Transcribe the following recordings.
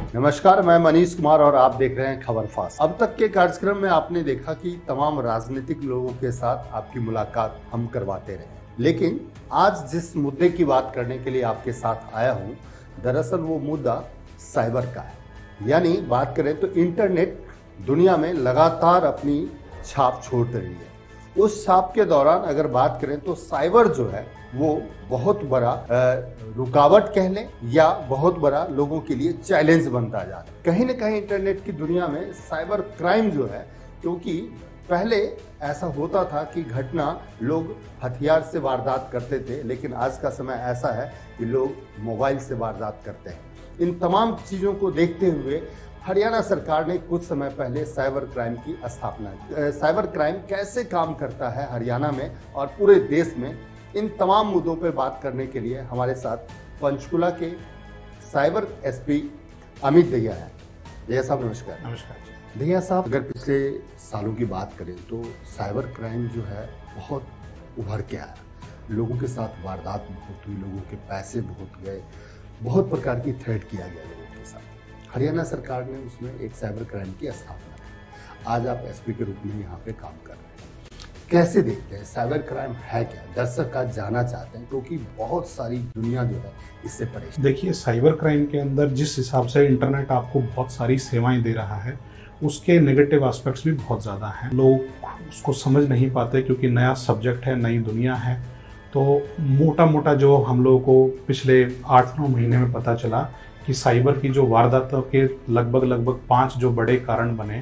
नमस्कार, मैं मनीष कुमार और आप देख रहे हैं खबर फास्ट। अब तक के कार्यक्रम में आपने देखा कि तमाम राजनीतिक लोगों के साथ आपकी मुलाकात हम करवाते रहे, लेकिन आज जिस मुद्दे की बात करने के लिए आपके साथ आया हूं, दरअसल वो मुद्दा साइबर का है। यानी बात करें तो इंटरनेट दुनिया में लगातार अपनी छाप छोड़ रही है। उस छाप के दौरान अगर बात करें तो साइबर जो है वो बहुत बड़ा रुकावट कह लें या बहुत बड़ा लोगों के लिए चैलेंज बनता जा रहा है। कहीं ना कहीं इंटरनेट की दुनिया में साइबर क्राइम जो है, क्योंकि पहले ऐसा होता था कि घटना लोग हथियार से वारदात करते थे, लेकिन आज का समय ऐसा है कि लोग मोबाइल से वारदात करते हैं। इन तमाम चीज़ों को देखते हुए हरियाणा सरकार ने कुछ समय पहले साइबर क्राइम की स्थापना की। साइबर क्राइम कैसे काम करता है हरियाणा में और पूरे देश में, इन तमाम मुद्दों पर बात करने के लिए हमारे साथ पंचकुला के साइबर एसपी अमित दहिया है। दहिया साहब नमस्कार। नमस्कार। दहिया साहब, अगर पिछले सालों की बात करें तो साइबर क्राइम जो है बहुत उभर के आया। लोगों के साथ वारदात बहुत हुई, लोगों के पैसे बहुत गए, बहुत प्रकार की थ्रेट किया गया लोगों के साथ। हरियाणा सरकार ने उसमें एक साइबर क्राइम की स्थापना की। आज आप एसपी के रूप में यहाँ पे काम कर रहे हैं। कैसे देखते हैं साइबर क्राइम है क्या? दर्शक आज जानना चाहते हैं, क्योंकि बहुत सारी दुनिया जो है इससे परेशान। देखिए, साइबर क्राइम के अंदर जिस हिसाब से इंटरनेट आपको बहुत सारी सेवाएं दे रहा है, उसके नेगेटिव एस्पेक्ट्स भी बहुत ज़्यादा हैं। लोग उसको समझ नहीं पाते क्योंकि नया सब्जेक्ट है, नई दुनिया है। तो मोटा मोटा जो हम लोगों को पिछले 8-9 महीने में पता चला कि साइबर की जो वारदातों के लगभग 5 जो बड़े कारण बने,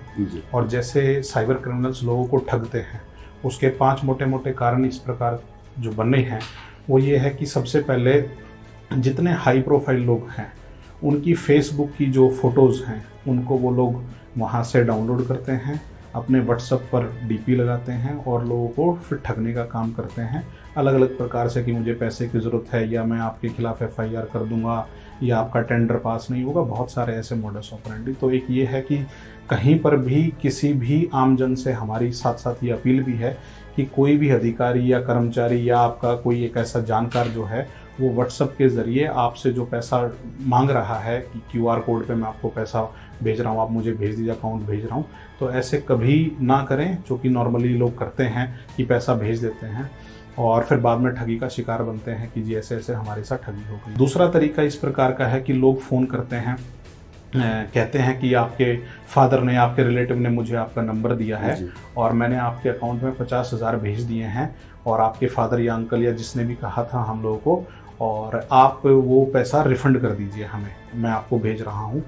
और जैसे साइबर क्रिमिनल्स लोगों को ठगते हैं, उसके 5 मोटे मोटे कारण इस प्रकार जो बने हैं। वो ये है कि सबसे पहले जितने हाई प्रोफाइल लोग हैं उनकी फेसबुक की जो फ़ोटोज़ हैं उनको वो लोग वहाँ से डाउनलोड करते हैं, अपने व्हाट्सएप पर डीपी लगाते हैं और लोगों को फिर ठगने का काम करते हैं अलग अलग प्रकार से कि मुझे पैसे की ज़रूरत है, या मैं आपके खिलाफ़ FIR कर दूंगा, या आपका टेंडर पास नहीं होगा। बहुत सारे ऐसे मोडस ऑपरेंडी। तो एक ये है कि कहीं पर भी किसी भी आमजन से हमारी साथ साथ ये अपील भी है कि कोई भी अधिकारी या कर्मचारी या आपका कोई एक ऐसा जानकार जो है वो व्हाट्सएप के ज़रिए आपसे जो पैसा मांग रहा है कि QR कोड पे मैं आपको पैसा भेज रहा हूँ, आप मुझे भेज दीजिए, अकाउंट भेज रहा हूँ, तो ऐसे कभी ना करें, जो कि नॉर्मली लोग करते हैं कि पैसा भेज देते हैं और फिर बाद में ठगी का शिकार बनते हैं कि जी ऐसे ऐसे हमारे साथ ठगी हो गई। दूसरा तरीका इस प्रकार का है कि लोग फ़ोन करते हैं, कहते हैं कि आपके फादर ने, आपके रिलेटिव ने मुझे आपका नंबर दिया है और मैंने आपके अकाउंट में 50,000 भेज दिए हैं, और आपके फादर या अंकल या जिसने भी कहा था हम लोगों को, और आप वो पैसा रिफ़ंड कर दीजिए हमें, मैं आपको भेज रहा हूँ।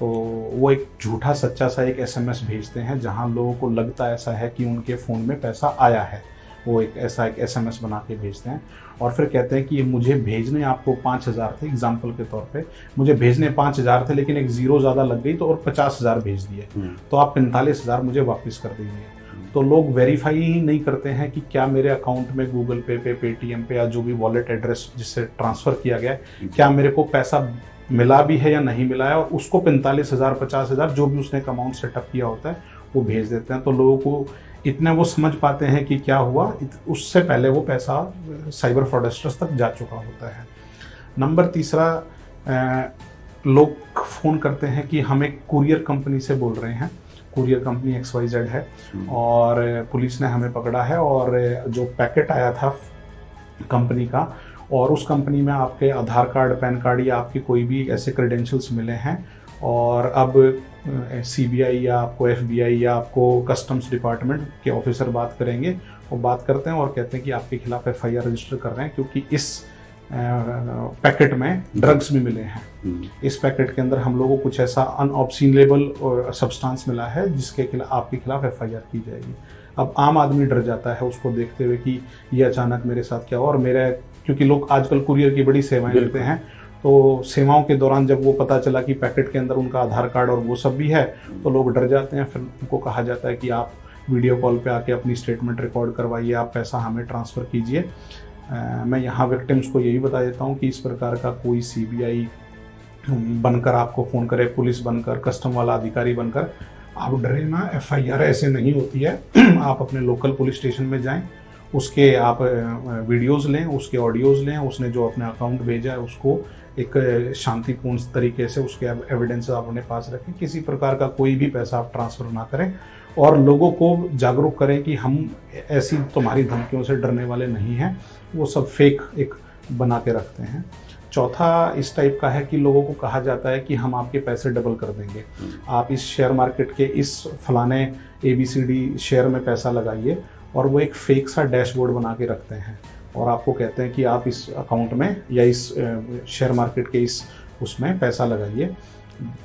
तो वो एक झूठा सच्चा सा एक SMS भेजते हैं जहाँ लोगों को लगता ऐसा है कि उनके फ़ोन में पैसा आया है। वो एक ऐसा एक SMS बना के भेजते हैं और फिर कहते हैं कि ये मुझे भेजने आपको 5,000 थे, एग्जाम्पल के तौर पे मुझे भेजने 5,000 थे, लेकिन एक ज़ीरो ज़्यादा लग गई तो और 50,000 भेज दिए, तो आप 45,000 मुझे वापस कर दीजिए। तो लोग वेरीफाई ही नहीं करते हैं कि क्या मेरे अकाउंट में गूगल पे पेटीएम पे या जो भी वॉलेट एड्रेस जिससे ट्रांसफ़र किया गया है, क्या मेरे को पैसा मिला भी है या नहीं मिला है, और उसको 45,000 50,000 जो भी उसने एक अमाउंट सेटअप किया होता है वो भेज देते हैं। तो लोगों को इतना वो समझ पाते हैं कि क्या हुआ, उससे पहले वो पैसा साइबर फ्रॉडस्टर्स तक जा चुका होता है। नंबर तीसरा, लोग फ़ोन करते हैं कि हम एक कुरियर कंपनी से बोल रहे हैं, कुरियर कंपनी XYZ है और पुलिस ने हमें पकड़ा है, और जो पैकेट आया था कंपनी का, और उस कंपनी में आपके आधार कार्ड, पैन कार्ड या आपके कोई भी ऐसे क्रेडेंशियल्स मिले हैं, और अब CBI या आपको FBI या आपको कस्टम्स डिपार्टमेंट के ऑफिसर बात करेंगे और बात करते हैं और कहते हैं कि आपके खिलाफ FIR रजिस्टर कर रहे हैं क्योंकि इस पैकेट में ड्रग्स भी मिले हैं। इस पैकेट के अंदर हम लोगों को कुछ ऐसा अनऑब्सीनेबल सब्सटेंस मिला है जिसके खिलाफ आपके खिलाफ FIR की जाएगी। अब आम आदमी डर जाता है उसको देखते हुए कि ये अचानक मेरे साथ क्या हुआ, और मेरा, क्योंकि लोग आजकल कुरियर की बड़ी सेवाएं लेते हैं, तो सेवाओं के दौरान जब वो पता चला कि पैकेट के अंदर उनका आधार कार्ड और वो सब भी है, तो लोग डर जाते हैं। फिर उनको कहा जाता है कि आप वीडियो कॉल पे आके अपनी स्टेटमेंट रिकॉर्ड करवाइए, आप पैसा हमें ट्रांसफ़र कीजिए। मैं यहाँ विक्टिम्स को यही बता देता हूँ कि इस प्रकार का कोई CBI बनकर आपको फ़ोन करे, पुलिस बनकर, कस्टम वाला अधिकारी बनकर, आप डरे ना, FIR ऐसे नहीं होती है। आप अपने लोकल पुलिस स्टेशन में जाएं उसके आप वीडियोस लें, उसके ऑडियोज़ लें, उसने जो अपने अकाउंट भेजा है उसको एक शांतिपूर्ण तरीके से उसके एविडेंस आप अपने पास रखें। किसी प्रकार का कोई भी पैसा आप ट्रांसफ़र ना करें और लोगों को जागरूक करें कि हम ऐसी तुम्हारी धमकियों से डरने वाले नहीं हैं, वो सब फेक एक बना के रखते हैं। चौथा इस टाइप का है कि लोगों को कहा जाता है कि हम आपके पैसे डबल कर देंगे, आप इस शेयर मार्केट के इस फलाने ABCD शेयर में पैसा लगाइए, और वो एक फेक सा डैशबोर्ड बना के रखते हैं और आपको कहते हैं कि आप इस अकाउंट में या इस शेयर मार्केट के इस उसमें पैसा लगाइए।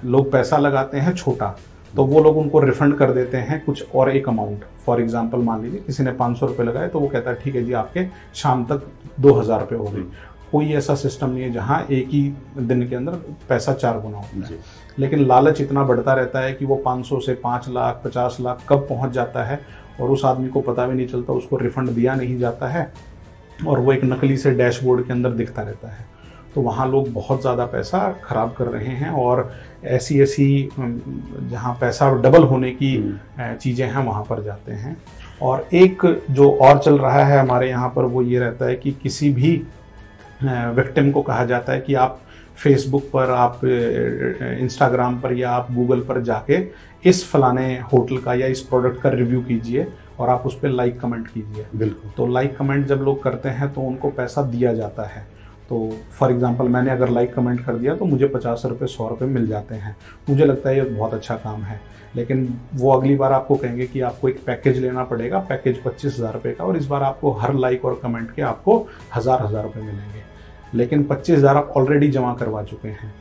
लोग पैसा लगाते हैं छोटा, तो वो लोग उनको रिफंड कर देते हैं कुछ और एक अमाउंट। फॉर एग्जांपल मान लीजिए किसी ने 500 रुपये लगाए तो वो कहता है ठीक है जी आपके शाम तक 2000 रुपये हो गए। कोई ऐसा सिस्टम नहीं है जहाँ एक ही दिन के अंदर पैसा 4 गुना होता है, लेकिन लालच इतना बढ़ता रहता है कि वो 500 से 5 लाख 50 लाख कब पहुँच जाता है और उस आदमी को पता भी नहीं चलता, उसको रिफंड दिया नहीं जाता है और वो एक नकली से डैशबोर्ड के अंदर दिखता रहता है। तो वहाँ लोग बहुत ज़्यादा पैसा खराब कर रहे हैं और ऐसी जहाँ पैसा डबल होने की चीज़ें हैं वहाँ पर जाते हैं। और एक जो और चल रहा है हमारे यहाँ पर वो ये रहता है कि किसी भी विक्टिम को कहा जाता है कि आप फेसबुक पर, आप इंस्टाग्राम पर या आप गूगल पर जाके इस फलाने होटल का या इस प्रोडक्ट का रिव्यू कीजिए और आप उस पर लाइक कमेंट कीजिए। बिल्कुल। तो लाइक कमेंट जब लोग करते हैं तो उनको पैसा दिया जाता है। तो फॉर एग्जांपल मैंने अगर लाइक कमेंट कर दिया तो मुझे 50 रुपये 100 रुपये मिल जाते हैं। मुझे लगता है ये बहुत अच्छा काम है, लेकिन वो अगली बार आपको कहेंगे कि आपको एक पैकेज लेना पड़ेगा, पैकेज 25,000 रुपये का, और इस बार आपको हर लाइक और कमेंट के आपको 1000 रुपये मिलेंगे। लेकिन 25,000 आप ऑलरेडी जमा करवा चुके हैं।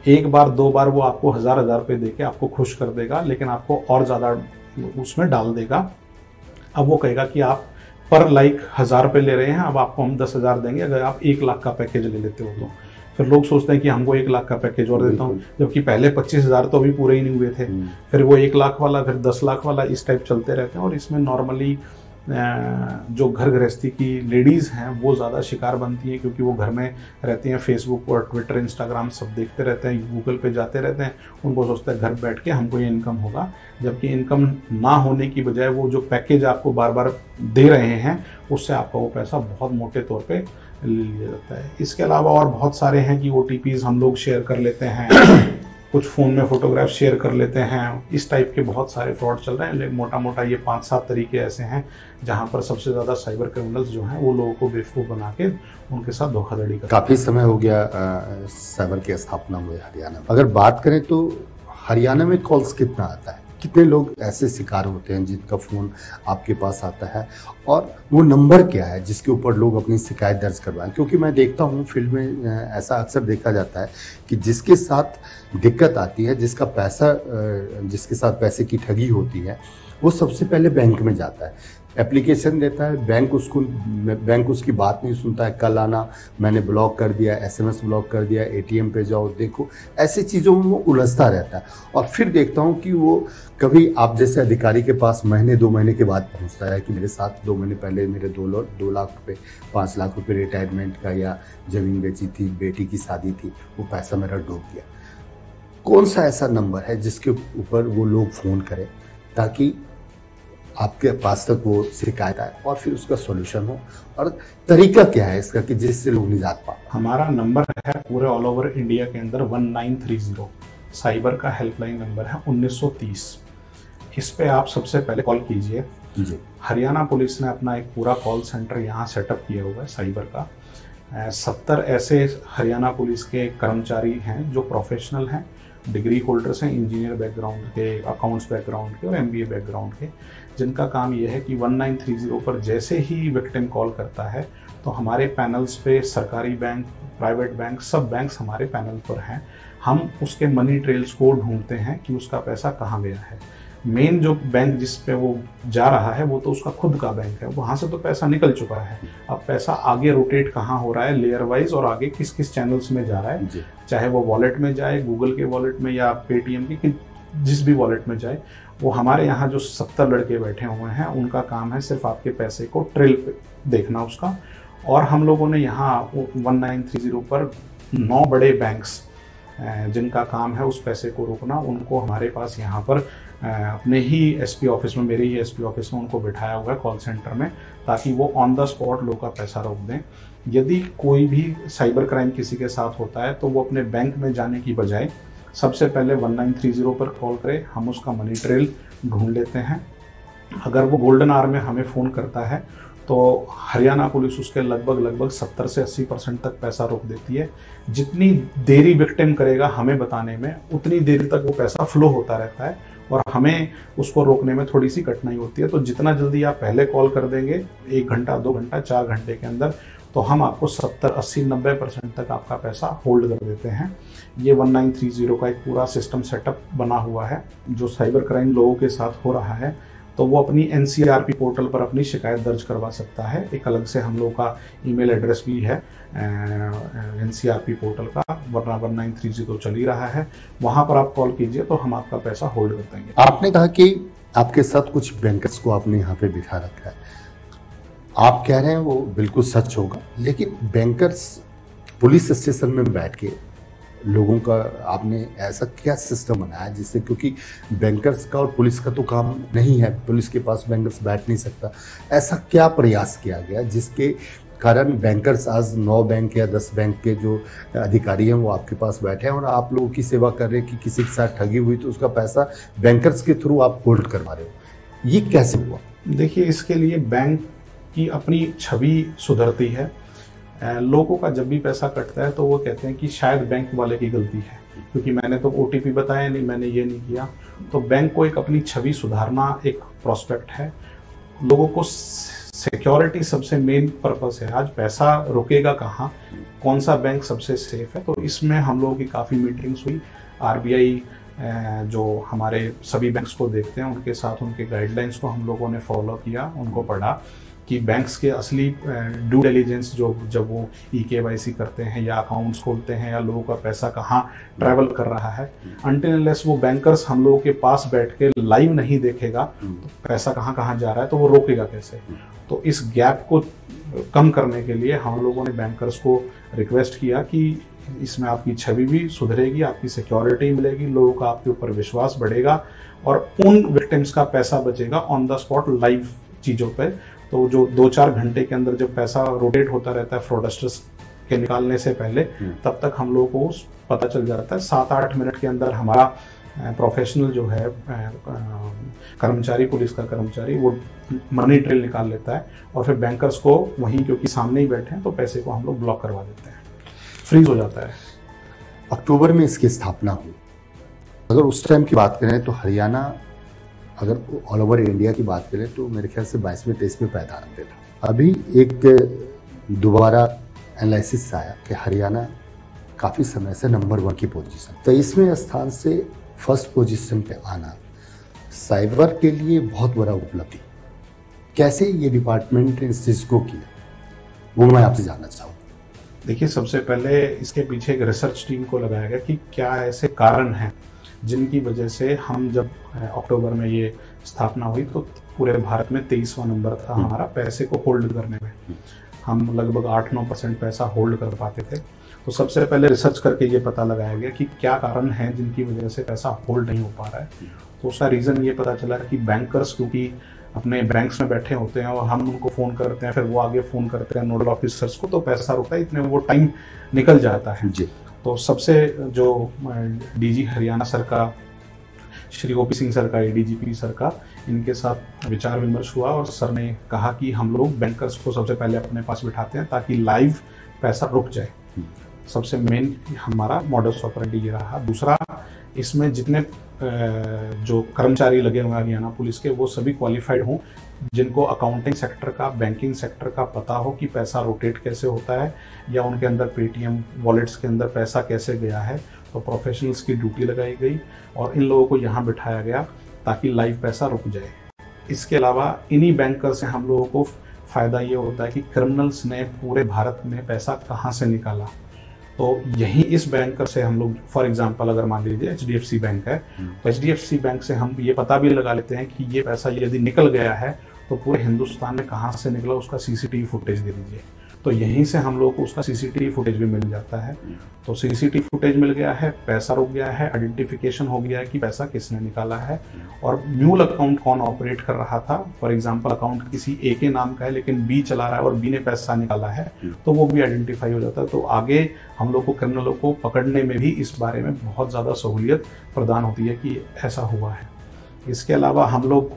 एक बार 2 बार वो आपको 1000 रुपये दे के आपको खुश कर देगा, लेकिन आपको और ज़्यादा उसमें डाल देगा। अब वो कहेगा कि आप पर लाइक 1000 रुपये ले रहे हैं, अब आपको हम 10,000 देंगे अगर आप 1 लाख का पैकेज ले लेते हो तो। फिर लोग सोचते हैं कि हमको 1 लाख का पैकेज और देता हूँ, जबकि पहले 25,000 तो अभी पूरे ही नहीं हुए थे। फिर वो 1 लाख वाला, फिर 10 लाख वाला, इस टाइप चलते रहते हैं। और इसमें नॉर्मली जो घर गृहस्थी की लेडीज़ हैं वो ज़्यादा शिकार बनती हैं, क्योंकि वो घर में रहती हैं, फेसबुक और ट्विटर इंस्टाग्राम सब देखते रहते हैं, गूगल पे जाते रहते हैं। उनको सोचते हैं घर बैठ के हमको ये इनकम होगा, जबकि इनकम ना होने की बजाय वो जो पैकेज आपको बार बार दे रहे हैं उससे आपका वो पैसा बहुत मोटे तौर पे ले लिया जाता है। इसके अलावा और बहुत सारे हैं कि OTPs हम लोग शेयर कर लेते हैं, कुछ फ़ोन में फ़ोटोग्राफ शेयर कर लेते हैं। इस टाइप के बहुत सारे फ्रॉड चल रहे हैं, लेकिन मोटा मोटा ये 5-7 तरीके ऐसे हैं जहाँ पर सबसे ज़्यादा साइबर क्रिमिनल्स जो हैं वो लोगों को बेवकूफ़ बना के उनके साथ धोखाधड़ी करते हैं। काफ़ी समय हो गया साइबर की स्थापना हुए हरियाणा में। अगर बात करें तो हरियाणा में कॉल्स कितना आता है, कितने लोग ऐसे शिकार होते हैं जिनका फ़ोन आपके पास आता है, और वो नंबर क्या है जिसके ऊपर लोग अपनी शिकायत दर्ज करवाएं? क्योंकि मैं देखता हूँ फील्ड में ऐसा अक्सर देखा जाता है कि जिसके साथ दिक्कत आती है, जिसके साथ पैसे की ठगी होती है, वो सबसे पहले बैंक में जाता है, एप्लीकेशन देता है, बैंक उसकी बात नहीं सुनता है, कल आना, मैंने ब्लॉक कर दिया, SMS ब्लॉक कर दिया, ATM पे जाओ देखो, ऐसी चीज़ों में वो उलझता रहता है। और फिर देखता हूँ कि वो कभी आप जैसे अधिकारी के पास महीने 2 महीने के बाद पहुँचता है कि मेरे साथ 2 महीने पहले मेरे 2 लाख रुपये 5 लाख रुपये रिटायरमेंट का या ज़मीन बेची थी, बेटी की शादी थी, वो पैसा मेरा डूब गया। कौन सा ऐसा नंबर है जिसके ऊपर वो लोग फ़ोन करें ताकि आपके पास तक वो शिकायत आए और फिर उसका सॉल्यूशन हो, और तरीका क्या है इसका कि जिससे लोग निजात पाए? हमारा नंबर है पूरे ऑल ओवर इंडिया के अंदर 1930, साइबर का हेल्पलाइन नंबर है 1930। इस पे आप सबसे पहले कॉल कीजिए। हरियाणा पुलिस ने अपना एक पूरा कॉल सेंटर यहाँ सेटअप किया हुआ है साइबर का। 70 ऐसे हरियाणा पुलिस के कर्मचारी हैं जो प्रोफेशनल हैं, डिग्री होल्डर्स हैं, इंजीनियर बैकग्राउंड के, अकाउंट्स बैकग्राउंड के और MBA बैकग्राउंड के, जिनका काम यह है कि 1930 पर जैसे ही विक्टिम कॉल करता है तो हमारे पैनल्स पे सरकारी बैंक, प्राइवेट बैंक, सब बैंक्स हमारे पैनल पर हैं। हम उसके मनी ट्रेल्स को ढूंढते हैं कि उसका पैसा कहाँ गया है। मेन जो बैंक जिस पे वो जा रहा है वो तो उसका खुद का बैंक है, वहाँ से तो पैसा निकल चुका है। अब पैसा आगे रोटेट कहाँ हो रहा है लेयर वाइज, और आगे किस किस चैनल्स में जा रहा है, चाहे वो वॉलेट में जाए, गूगल के वॉलेट में या पेटीएम की जिस भी वॉलेट में जाए, वो हमारे यहाँ जो 70 लड़के बैठे हुए हैं उनका काम है सिर्फ आपके पैसे को ट्रेल पे देखना उसका। और हम लोगों ने यहाँ 1930 पर 9 बड़े बैंक्स जिनका काम है उस पैसे को रोकना, उनको हमारे पास यहाँ पर अपने ही एसपी ऑफिस में, मेरे ही एसपी ऑफिस में उनको बिठाया हुआ है कॉल सेंटर में, ताकि वो ऑन द स्पॉट लोग का पैसा रोक दें। यदि कोई भी साइबर क्राइम किसी के साथ होता है तो वो अपने बैंक में जाने की बजाय सबसे पहले 1930 पर कॉल करे, हम उसका मनी ट्रेल ढूंढ लेते हैं। अगर वो गोल्डन आवर में हमें फ़ोन करता है तो हरियाणा पुलिस उसके लगभग 70 से 80% तक पैसा रोक देती है। जितनी देरी विक्टिम करेगा हमें बताने में, उतनी देर तक वो पैसा फ्लो होता रहता है और हमें उसको रोकने में थोड़ी सी कठिनाई होती है। तो जितना जल्दी आप पहले कॉल कर देंगे, 1 घंटा 2 घंटा 4 घंटे के अंदर, तो हम आपको 70 80 90% तक आपका पैसा होल्ड कर देते हैं। ये 1930 का एक पूरा सिस्टम सेटअप बना हुआ है। जो साइबर क्राइम लोगों के साथ हो रहा है तो वो अपनी NCRP पोर्टल पर अपनी शिकायत दर्ज करवा सकता है। एक अलग से हम लोग का ईमेल एड्रेस भी है NCRP पोर्टल का, वरना 1930 तो चल ही रहा है, वहाँ पर आप कॉल कीजिए तो हम आपका पैसा होल्ड कर देंगे। आपने कहा कि आपके साथ कुछ बैंकर्स को आपने यहाँ पे बिठा रखा है, आप कह रहे हैं वो बिल्कुल सच होगा, लेकिन बैंकर्स पुलिस स्टेशन में बैठ के लोगों का आपने ऐसा क्या सिस्टम बनाया जिससे, क्योंकि बैंकर्स का और पुलिस का तो काम नहीं है, पुलिस के पास बैंकर्स बैठ नहीं सकता, ऐसा क्या प्रयास किया गया जिसके कारण बैंकर्स आज 9 बैंक या 10 बैंक के जो अधिकारी हैं वो आपके पास बैठे हैं और आप लोगों की सेवा कर रहे हैं कि किसी के साथ ठगी हुई तो उसका पैसा बैंकर्स के थ्रू आप होल्ड करवा रहे हो, ये कैसे हुआ? देखिए, इसके लिए बैंक की अपनी छवि सुधरती है। लोगों का जब भी पैसा कटता है तो वो कहते हैं कि शायद बैंक वाले की गलती है, क्योंकि मैंने तो OTP बताया नहीं, मैंने ये नहीं किया। तो बैंक को एक अपनी छवि सुधारना एक प्रोस्पेक्ट है। लोगों को सिक्योरिटी सबसे मेन पर्पस है। आज पैसा रुकेगा कहाँ, कौन सा बैंक सबसे सेफ है, तो इसमें हम लोगों की काफ़ी मीटिंग्स हुई। RBI जो हमारे सभी बैंक्स को देखते हैं, उनके साथ उनके गाइडलाइंस को हम लोगों ने फॉलो किया, उनको पढ़ा कि बैंक्स के असली ड्यू डिलिजेंस जो जब वो EKYC करते हैं या अकाउंट्स खोलते हैं या लोगों का पैसा कहाँ ट्रैवल कर रहा है, अनटिल अनलेस वो बैंकर्स हम लोगों के पास बैठ के लाइव नहीं देखेगा तो पैसा कहाँ कहाँ जा रहा है तो वो रोकेगा कैसे। तो इस गैप को कम करने के लिए हम लोगों ने बैंकर्स को रिक्वेस्ट किया कि इसमें आपकी छवि भी सुधरेगी, आपकी सिक्योरिटी मिलेगी, लोगों का आपके ऊपर विश्वास बढ़ेगा और उन विक्टिम्स का पैसा बचेगा ऑन द स्पॉट लाइव चीज़ों पर। तो जो 2-4 घंटे के अंदर जब पैसा रोटेट होता रहता है फ्रॉडस्टर्स के निकालने से पहले, तब तक हम लोगों को पता चल जाता है। 7-8 मिनट के अंदर हमारा प्रोफेशनल जो है कर्मचारी, पुलिस का कर्मचारी, वो मनी ट्रेल निकाल लेता है और फिर बैंकर्स को वहीं, क्योंकि सामने ही बैठे हैं, तो पैसे को हम लोग ब्लॉक करवा देते हैं, फ्रीज हो जाता है। अक्टूबर में इसकी स्थापना हुई। अगर उस टाइम की बात करें तो हरियाणा, अगर ऑल ओवर इंडिया की बात करें तो मेरे ख्याल से 22वें 23वें पायदान पे था। अभी एक दोबारा एनालिसिस आया कि हरियाणा काफ़ी समय से नंबर 1 की पोजीशन, 23वें स्थान से फर्स्ट पोजीशन पे आना साइबर के लिए बहुत बड़ा उपलब्धि। कैसे ये डिपार्टमेंट ने इस चीज़ को किया, वो मैं आपसे जानना चाहूँगा। देखिए, सबसे पहले इसके पीछे एक रिसर्च टीम को लगाया गया कि क्या ऐसे कारण हैं जिनकी वजह से हम, जब अक्टूबर में ये स्थापना हुई तो पूरे भारत में 23वां नंबर था हमारा पैसे को होल्ड करने में। हम लगभग 8-9% पैसा होल्ड कर पाते थे। तो सबसे पहले रिसर्च करके ये पता लगाया गया कि क्या कारण है जिनकी वजह से पैसा होल्ड नहीं हो पा रहा है। तो उसका रीज़न ये पता चला कि बैंकर्स क्योंकि अपने बैंक्स में बैठे होते हैं और हम उनको फ़ोन करते हैं, फिर वो आगे फ़ोन करते हैं नोडल ऑफिसर्स को, तो पैसा रुकता है, इतने वो टाइम निकल जाता है जी। तो सबसे जो DG हरियाणा सर का, श्री OP सिंह सर का, ADGP सर का, इनके साथ विचार विमर्श हुआ और सर ने कहा कि हम लोग बैंकर्स को सबसे पहले अपने पास बिठाते हैं ताकि लाइव पैसा रुक जाए। सबसे मेन हमारा मॉडस ऑपरेंडी ये रहा। दूसरा, इसमें जितने जो कर्मचारी लगे हुए हैं हरियाणा पुलिस के, वो सभी क्वालिफाइड हों, जिनको अकाउंटिंग सेक्टर का, बैंकिंग सेक्टर का पता हो कि पैसा रोटेट कैसे होता है या उनके अंदर पेटीएम वॉलेट्स के अंदर पैसा कैसे गया है। तो प्रोफेशनल्स की ड्यूटी लगाई गई और इन लोगों को यहाँ बिठाया गया ताकि लाइव पैसा रुक जाए। इसके अलावा इन्हीं बैंकर से हम लोगों को फ़ायदा ये होता है कि क्रिमिनल्स ने पूरे भारत में पैसा कहाँ से निकाला, तो यही इस बैंकर से हम लोग, फॉर एग्जांपल अगर मान लीजिए HDFC बैंक है, तो HDFC बैंक से हम ये पता भी लगा लेते हैं कि ये पैसा यदि निकल गया है तो पूरे हिंदुस्तान में कहाँ से निकला, उसका CCTV फुटेज दे दीजिए। तो यहीं से हम लोग को उसका सीसीटीवी फुटेज भी मिल जाता है। तो सीसीटीवी फुटेज मिल गया है, पैसा रुक गया है, आइडेंटिफिकेशन हो गया है कि पैसा किसने निकाला है, और म्यूल अकाउंट कौन ऑपरेट कर रहा था। फॉर एग्जांपल अकाउंट किसी ए के नाम का है लेकिन बी चला रहा है और बी ने पैसा निकाला है, तो वो भी आइडेंटिफाई हो जाता है। तो आगे हम लोग को क्रिमिनलों को पकड़ने में भी इस बारे में बहुत ज़्यादा सहूलियत प्रदान होती है कि ऐसा हुआ है। इसके अलावा हम लोग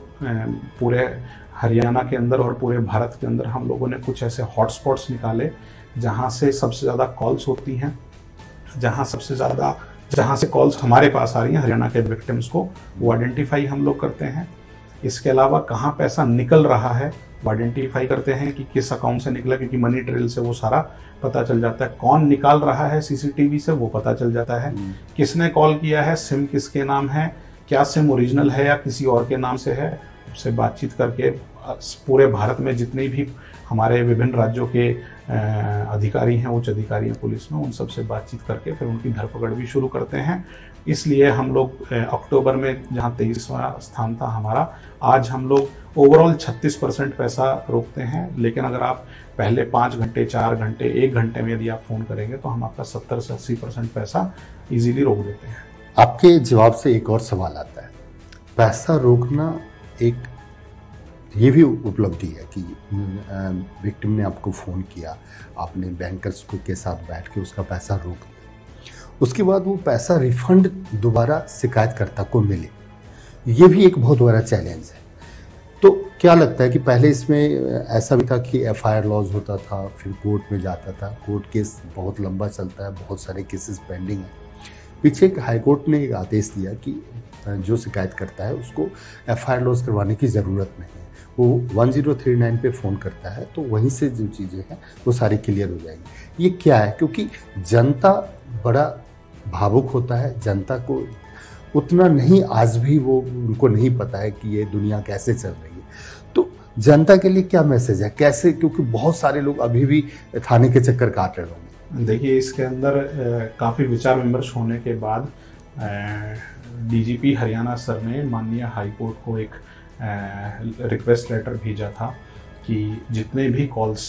पूरे हरियाणा के अंदर और पूरे भारत के अंदर हम लोगों ने कुछ ऐसे हॉटस्पॉट्स निकाले जहाँ से सबसे ज़्यादा कॉल्स होती हैं, जहाँ से कॉल्स हमारे पास आ रही हैं हरियाणा के विक्टिम्स को, वो आइडेंटिफाई हम लोग करते हैं। इसके अलावा कहाँ पैसा निकल रहा है वो आइडेंटिफाई करते हैं कि किस अकाउंट से निकला, क्योंकि मनी ट्रेल से वो सारा पता चल जाता है। कौन निकाल रहा है सीसीटीवी से वो पता चल जाता है। किसने कॉल किया है, सिम किसके नाम है, क्या सिम ओरिजिनल है या किसी और के नाम से है, उससे बातचीत करके पूरे भारत में जितने भी हमारे विभिन्न राज्यों के अधिकारी हैं, उच्च अधिकारी हैं पुलिस में, उन सब से बातचीत करके फिर उनकी धरपकड़ भी शुरू करते हैं। इसलिए हम लोग अक्टूबर में जहां 23वां स्थान था हमारा, आज हम लोग ओवरऑल 36% पैसा रोकते हैं। लेकिन अगर आप पहले 5 घंटे, 4 घंटे, 1 घंटे में यदि आप फ़ोन करेंगे तो हम आपका 70 से 80% पैसा इजीली रोक देते हैं। आपके जवाब से एक और सवाल आता है, पैसा रोकना एक ये भी उपलब्धि है कि विक्टिम ने आपको फ़ोन किया, आपने बैंकर्स के साथ बैठ के उसका पैसा रोक दिया, उसके बाद वो पैसा रिफंड दोबारा शिकायतकर्ता को मिले, ये भी एक बहुत बड़ा चैलेंज है। तो क्या लगता है कि पहले इसमें ऐसा भी था कि एफआईआर लॉज होता था, फिर कोर्ट में जाता था, कोर्ट केस बहुत लंबा चलता है, बहुत सारे केसेस पेंडिंग हैं। पीछे एक हाईकोर्ट ने एक आदेश दिया कि जो शिकायत करता है उसको एफआईआर लॉज करवाने की ज़रूरत नहीं है, वो 1039 पे फ़ोन करता है तो वहीं से जो चीज़ें हैं वो सारी क्लियर हो जाएंगी। ये क्या है? क्योंकि जनता बड़ा भावुक होता है, जनता को उतना नहीं, आज भी वो उनको नहीं पता है कि ये दुनिया कैसे चल रही है। तो जनता के लिए क्या मैसेज है, कैसे, क्योंकि बहुत सारे लोग अभी भी थाने के चक्कर काट रहे होंगे। देखिए, इसके अंदर काफ़ी विचार विमर्श होने के बाद डीजीपी हरियाणा सर ने माननीय हाईकोर्ट को एक रिक्वेस्ट लेटर भेजा था कि जितने भी कॉल्स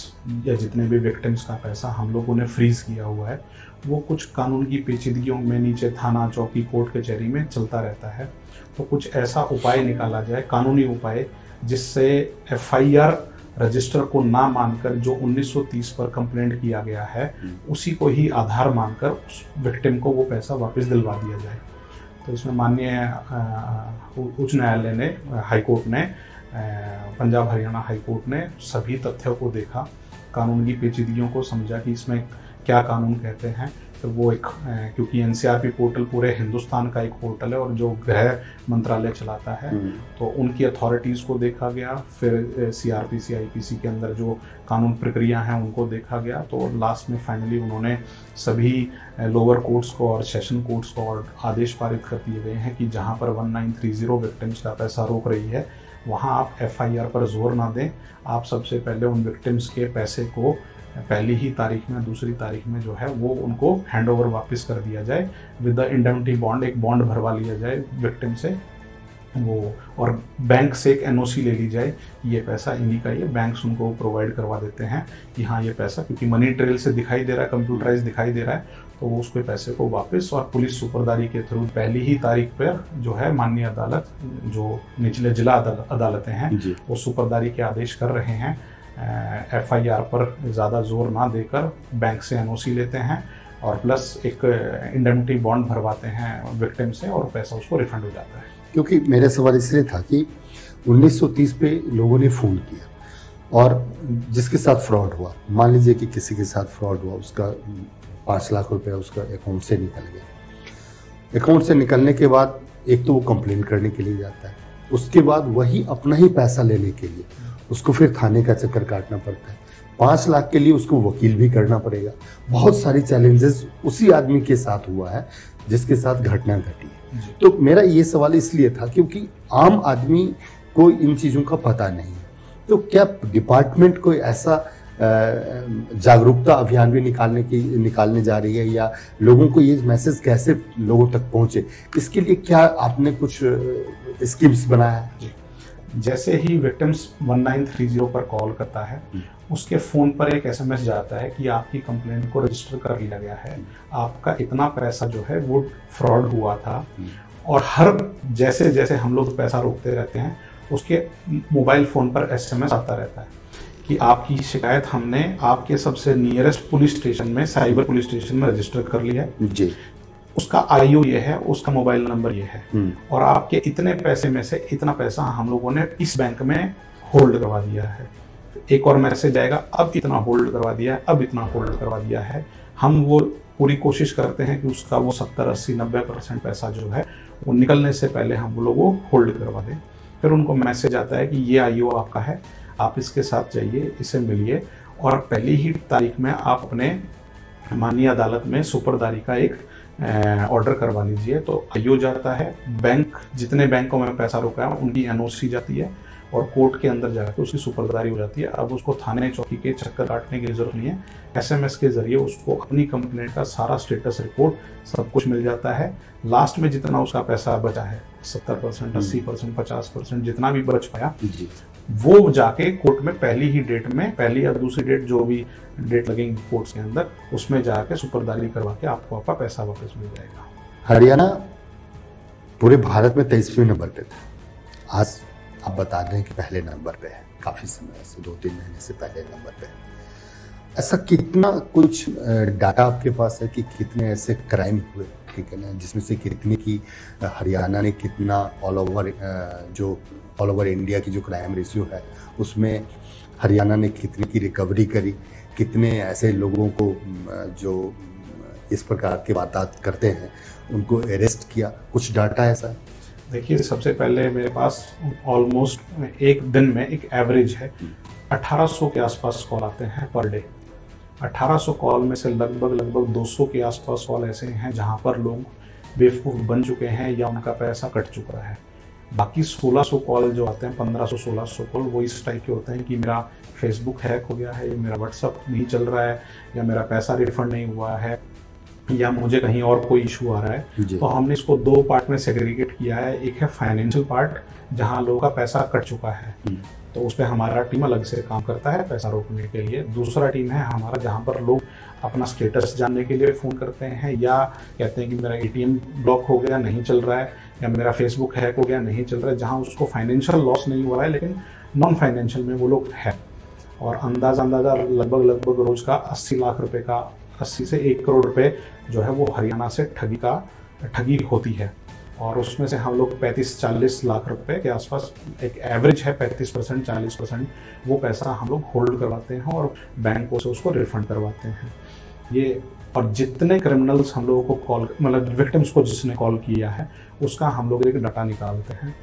या जितने भी विक्टिम्स का पैसा हम लोगों ने फ्रीज किया हुआ है वो कुछ कानून की पेचीदगियों में नीचे थाना, चौकी, कोर्ट कचहरी में चलता रहता है। तो कुछ ऐसा उपाय निकाला जाए, कानूनी उपाय, जिससे एफआईआर रजिस्टर को ना मानकर जो 1930 पर कंप्लेंट किया गया है उसी को ही आधार मानकर उस विक्टिम को वो पैसा वापस दिलवा दिया जाए। तो इसमें माननीय उच्च न्यायालय ने, हाईकोर्ट ने, पंजाब हरियाणा हाईकोर्ट ने सभी तथ्यों को देखा, कानून की पेचीदगियों को समझा कि इसमें क्या कानून कहते हैं। तो वो एक, क्योंकि एनसीआरपी पोर्टल पूरे हिंदुस्तान का एक पोर्टल है और जो गृह मंत्रालय चलाता है, तो उनकी अथॉरिटीज़ को देखा गया, फिर सीआरपीसी, आईपीसी के अंदर जो कानून प्रक्रिया हैं उनको देखा गया। तो लास्ट में फाइनली उन्होंने सभी लोअर कोर्ट्स को और सेशन कोर्ट्स को और आदेश पारित कर दिए गए हैं कि जहां पर 1930 विक्टिम्स का पैसा रोक रही है वहां आप एफआईआर पर जोर ना दें। आप सबसे पहले उन विक्टिम्स के पैसे को पहली ही तारीख में, दूसरी तारीख में जो है वो उनको हैंडओवर वापस कर दिया जाए विद द इंडेमनिटी बॉन्ड। एक बॉन्ड भरवा लिया जाए विक्टिम से वो, और बैंक से एक एनओसी ले ली जाए, ये पैसा इन्हीं का, ये बैंक्स उनको प्रोवाइड करवा देते हैं कि हाँ ये पैसा, क्योंकि मनी ट्रेल से दिखाई दे रहा है, कंप्यूटराइज दिखाई दे रहा है, तो वो उसके पैसे को वापस, और पुलिस सुपरदारी के थ्रू पहली ही तारीख पर जो है माननीय अदालत, जो निचले जिला अदालतें हैं, वो सुपरदारी के आदेश कर रहे हैं। एफआईआर पर ज़्यादा जोर ना देकर बैंक से एनओसी लेते हैं और प्लस एक इंडेमनिटी बॉन्ड भरवाते हैं विक्टिम से और पैसा उसको रिफंड हो जाता है। क्योंकि मेरा सवाल इसलिए था कि 1930 पे लोगों ने फ़ोन किया और जिसके साथ फ्रॉड हुआ, मान लीजिए कि किसी के साथ फ्रॉड हुआ, उसका 5 लाख रुपया उसका अकाउंट से निकल गया। अकाउंट से निकलने के बाद एक तो वो कंप्लेंट करने के लिए जाता है, उसके बाद वही अपना ही पैसा लेने के लिए उसको फिर थाने का चक्कर काटना पड़ता है। 5 लाख के लिए उसको वकील भी करना पड़ेगा। बहुत सारी चैलेंजेस उसी आदमी के साथ हुआ है जिसके साथ घटना घटी है। तो मेरा ये सवाल इसलिए था क्योंकि आम आदमी को इन चीज़ों का पता नहीं है। तो क्या डिपार्टमेंट कोई ऐसा जागरूकता अभियान भी निकालने जा रही है, या लोगों को ये मैसेज कैसे लोगों तक पहुंचे, इसके लिए क्या आपने कुछ स्कीम्स बनाया है? जैसे ही विक्टिम्स 1930 पर कॉल करता है, उसके फ़ोन पर एक एसएमएस जाता है कि आपकी कंप्लेंट को रजिस्टर कर लिया गया है, आपका इतना पैसा जो है वो फ्रॉड हुआ था। और हर जैसे जैसे हम लोग पैसा रोकते रहते हैं, उसके मोबाइल फ़ोन पर एसएमएस आता रहता है कि आपकी शिकायत हमने आपके सबसे नियरेस्ट पुलिस स्टेशन में, साइबर पुलिस स्टेशन में रजिस्टर कर लिया है जी। उसका आईओ ये है, उसका मोबाइल नंबर ये है, और आपके इतने पैसे में से इतना पैसा हम लोगों ने इस बैंक में होल्ड करवा दिया है। एक और मैसेज आएगा, अब इतना होल्ड करवा दिया है, अब इतना होल्ड करवा दिया है। हम वो पूरी कोशिश करते हैं कि उसका वो 70, 80, 90% पैसा जो है वो निकलने से पहले हम वो लोगों को होल्ड करवा दें। फिर उनको मैसेज आता है कि ये आईओ आपका है, आप इसके साथ जाइए, इसे मिलिए, और पहली ही तारीख में आप अपने माननीय अदालत में सुपरदारी का एक ऑर्डर करवा लीजिए। तो आईओ जाता है, बैंक जितने बैंकों में पैसा रोका है उनकी एनओसी जाती है, और कोर्ट के अंदर जाकर उसकी सुपरदारी हो जाती है। अब उसको थाने चौकी के चक्कर काटने की जरूरत नहीं है, एसएमएस के जरिए उसको अपनी कंप्लेंट का सारा स्टेटस रिपोर्ट सब कुछ मिल जाता है। लास्ट में जितना उसका पैसा बचा है, 70%, 80%, 50%, जितना भी बच पाया, वो जाके कोर्ट में पहली ही डेट में, पहली या दूसरी डेट, जो भी डेट लगेंगी कोर्ट्स के अंदर, उसमें जाके सुपरदारी करवा के आपको आपका पैसा वापस मिल जाएगा। हरियाणा पूरे भारत में 23वें नंबर पे था, आज आप बता रहे हैं कि पहले नंबर पे है। काफी समय से, 2-3 महीने से पहले नंबर पे है। ऐसा कितना कुछ डाटा आपके पास है कि कितने ऐसे क्राइम हुए, ठीक है ना, जिसमें से कितने की हरियाणा ने कितना ऑल ओवर इंडिया की जो क्राइम रेशियो है उसमें हरियाणा ने कितने की रिकवरी करी, कितने ऐसे लोगों को जो इस प्रकार के वारदात करते हैं उनको अरेस्ट किया, कुछ डाटा ऐसा है? देखिए, सबसे पहले मेरे पास ऑलमोस्ट एक दिन में एक एवरेज है, 1800 के आसपास कॉल आते हैं पर डे। 1800 कॉल में से लगभग 200 के आसपास कॉल ऐसे हैं जहां पर लोग बेवकूफ़ बन चुके हैं या उनका पैसा कट चुका है। बाकी 1600 कॉल जो आते हैं, 1500-1600 कॉल, वो इस टाइप के होते हैं कि मेरा फेसबुक हैक हो गया है, या मेरा व्हाट्सअप नहीं चल रहा है, या मेरा पैसा रिफंड नहीं हुआ है, या मुझे कहीं और कोई इशू आ रहा है। तो हमने इसको 2 पार्ट में सेग्रीगेट किया है। एक है फाइनेंशियल पार्ट, जहां लोगों का पैसा कट चुका है, तो उस पर हमारा टीम अलग से काम करता है पैसा रोकने के लिए। दूसरा टीम है हमारा जहां पर लोग अपना स्टेटस जानने के लिए फ़ोन करते हैं, या कहते हैं कि मेरा एटीएम ब्लॉक हो गया, नहीं चल रहा है, या मेरा फेसबुक हैक हो गया, नहीं चल रहा है, जहां उसको फाइनेंशियल लॉस नहीं हो रहा है लेकिन नॉन फाइनेंशियल में वो लोग है। और अंदाज़ा लगभग रोज़ का 80 लाख रुपए का, 80 से 1 करोड़ रुपए जो है वो हरियाणा से ठगी होती है। और उसमें से हम लोग 35-40 लाख रुपए के आसपास, एक एवरेज है 35%, 40%, वो पैसा हम लोग होल्ड करवाते हैं और बैंकों से उसको रिफंड करवाते हैं। ये, और जितने क्रिमिनल्स हम लोगों को कॉल, मतलब विक्टिम्स को जिसने कॉल किया है, उसका हम लोग एक डाटा निकालते हैं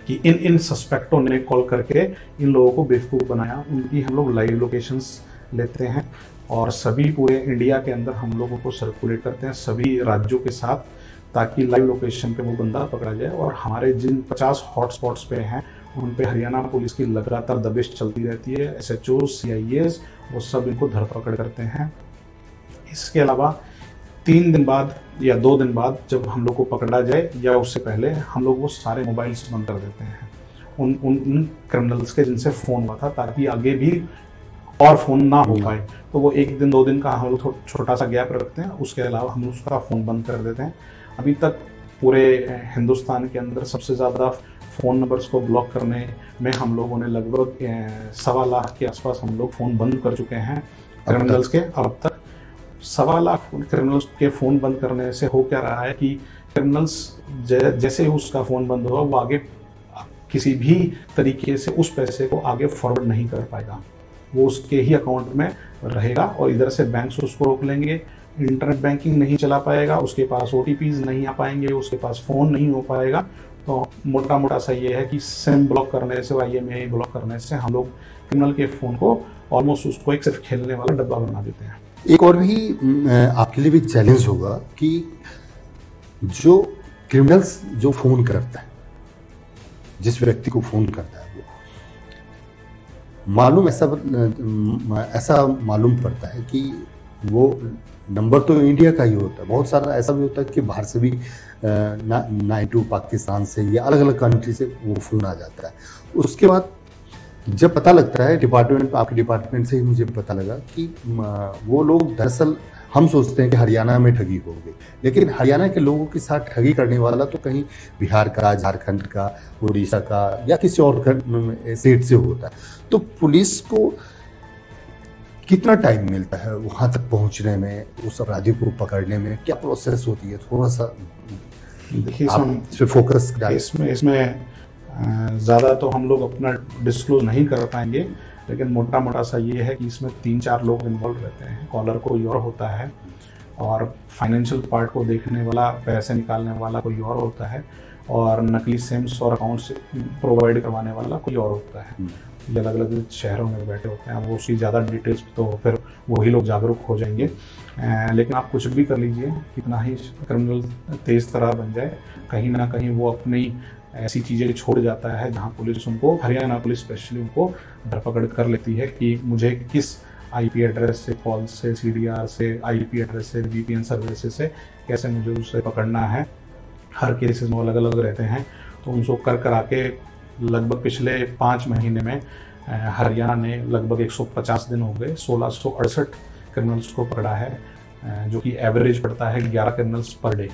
कि इन सस्पेक्टों ने कॉल करके इन लोगों को बेवकूफ़ बनाया। उनकी हम लोग लाइव लोकेशंस लेते हैं और सभी पूरे इंडिया के अंदर हम लोगों को सर्कुलेट करते हैं, सभी राज्यों के साथ, ताकि लाइव लोकेशन पे वो बंदा पकड़ा जाए। और हमारे जिन 50 हॉटस्पॉट्स पे हैं उन पे हरियाणा पुलिस की लगातार दबिश चलती रहती है। एसएचओ, सीआईएस, वो सब इनको धरपकड़ करते हैं। इसके अलावा 3 दिन बाद या 2 दिन बाद जब हम लोग को पकड़ा जाए, या उससे पहले, हम लोग वो सारे मोबाइल्स बंद कर देते हैं उन क्रिमिनल्स के जिनसे फ़ोन हुआ था, ताकि आगे भी और फ़ोन ना हो पाए। तो वो 1 दिन 2 दिन का हम लोग छोटा सा गैप रखते हैं, उसके अलावा हम उसका फ़ोन बंद कर देते हैं। अभी तक पूरे हिंदुस्तान के अंदर सबसे ज़्यादा फ़ोन नंबर्स को ब्लॉक करने में हम लोगों ने लगभग 1.25 लाख के आसपास हम लोग फ़ोन बंद कर चुके हैं क्रिमिनल्स के। अब तक 1.25 लाख क्रिमिनल्स के फ़ोन बंद करने से हो क्या रहा है कि क्रिमिनल्स जैसे ही उसका फ़ोन बंद होगा, वो आगे किसी भी तरीके से उस पैसे को आगे फॉरवर्ड नहीं कर पाएगा, वो उसके ही अकाउंट में रहेगा और इधर से बैंक से उसको रोक लेंगे। इंटरनेट बैंकिंग नहीं चला पाएगा, उसके पास OTPs नहीं आ पाएंगे, उसके पास फ़ोन नहीं हो पाएगा। तो मोटा सा ये है कि सिम ब्लॉक करने से, IMEI ब्लॉक करने से हम लोग क्रिमिनल के फ़ोन को ऑलमोस्ट उसको एक सिर्फ खेलने वाला डब्बा बना देते हैं। एक और भी आपके लिए भी चैलेंज होगा कि जो क्रिमिनल्स जो फ़ोन करता है, जिस व्यक्ति को फ़ोन करता है, वो मालूम ऐसा मालूम पड़ता है कि वो नंबर तो इंडिया का ही होता है, बहुत सारा ऐसा भी होता है कि बाहर से भी 92 पाकिस्तान से या अलग अलग कंट्री से वो फ़ोन आ जाता है। उसके बाद जब पता लगता है डिपार्टमेंट, आपके डिपार्टमेंट से ही मुझे पता लगा कि वो लोग दरअसल, हम सोचते हैं कि हरियाणा में ठगी हो गई, लेकिन हरियाणा के लोगों के साथ ठगी करने वाला तो कहीं बिहार का, झारखंड का, उड़ीसा का या किसी और स्टेट से होता है। तो पुलिस को कितना टाइम मिलता है वहाँ तक पहुँचने में, उस अपराधी को पकड़ने में, क्या प्रोसेस होती है? थोड़ा सा देखिए, आप इस पे फोकस डालें। इसमें ज़्यादा तो हम लोग अपना डिस्क्लोज नहीं कर पाएंगे, लेकिन मोटा मोटा सा ये है कि इसमें 3-4 लोग इन्वॉल्व रहते हैं। कॉलर कोई और होता है और फाइनेंशियल पार्ट को देखने वाला, पैसे निकालने वाला कोई और होता है, और नकली सिम्स और अकाउंट्स प्रोवाइड करवाने वाला कोई और होता है। ये अलग अलग शहरों में बैठे होते हैं। वो उसकी ज़्यादा डिटेल्स तो फिर वही लोग जागरूक हो जाएंगे। लेकिन आप कुछ भी कर लीजिए, कितना ही क्रिमिनल तेज़ तरह बन जाए, कहीं ना कहीं वो अपनी ऐसी चीज़ें छोड़ जाता है जहां पुलिस उनको, हरियाणा पुलिस स्पेशली, उनको धरपकड़ कर लेती है कि मुझे किस आईपी एड्रेस से, कॉल से, सीडीआर से, आईपी एड्रेस से, वीपीएन सर्विसेज से कैसे मुझे उसे पकड़ना है। हर केसेस में अलग अलग रहते हैं, तो उनको करा के लगभग पिछले 5 महीने में हरियाणा ने लगभग 150 दिन हो गए 1668 क्रिमिनल्स को पकड़ा है, जो कि एवरेज पड़ता है 11 क्रिमिनल्स पर डे।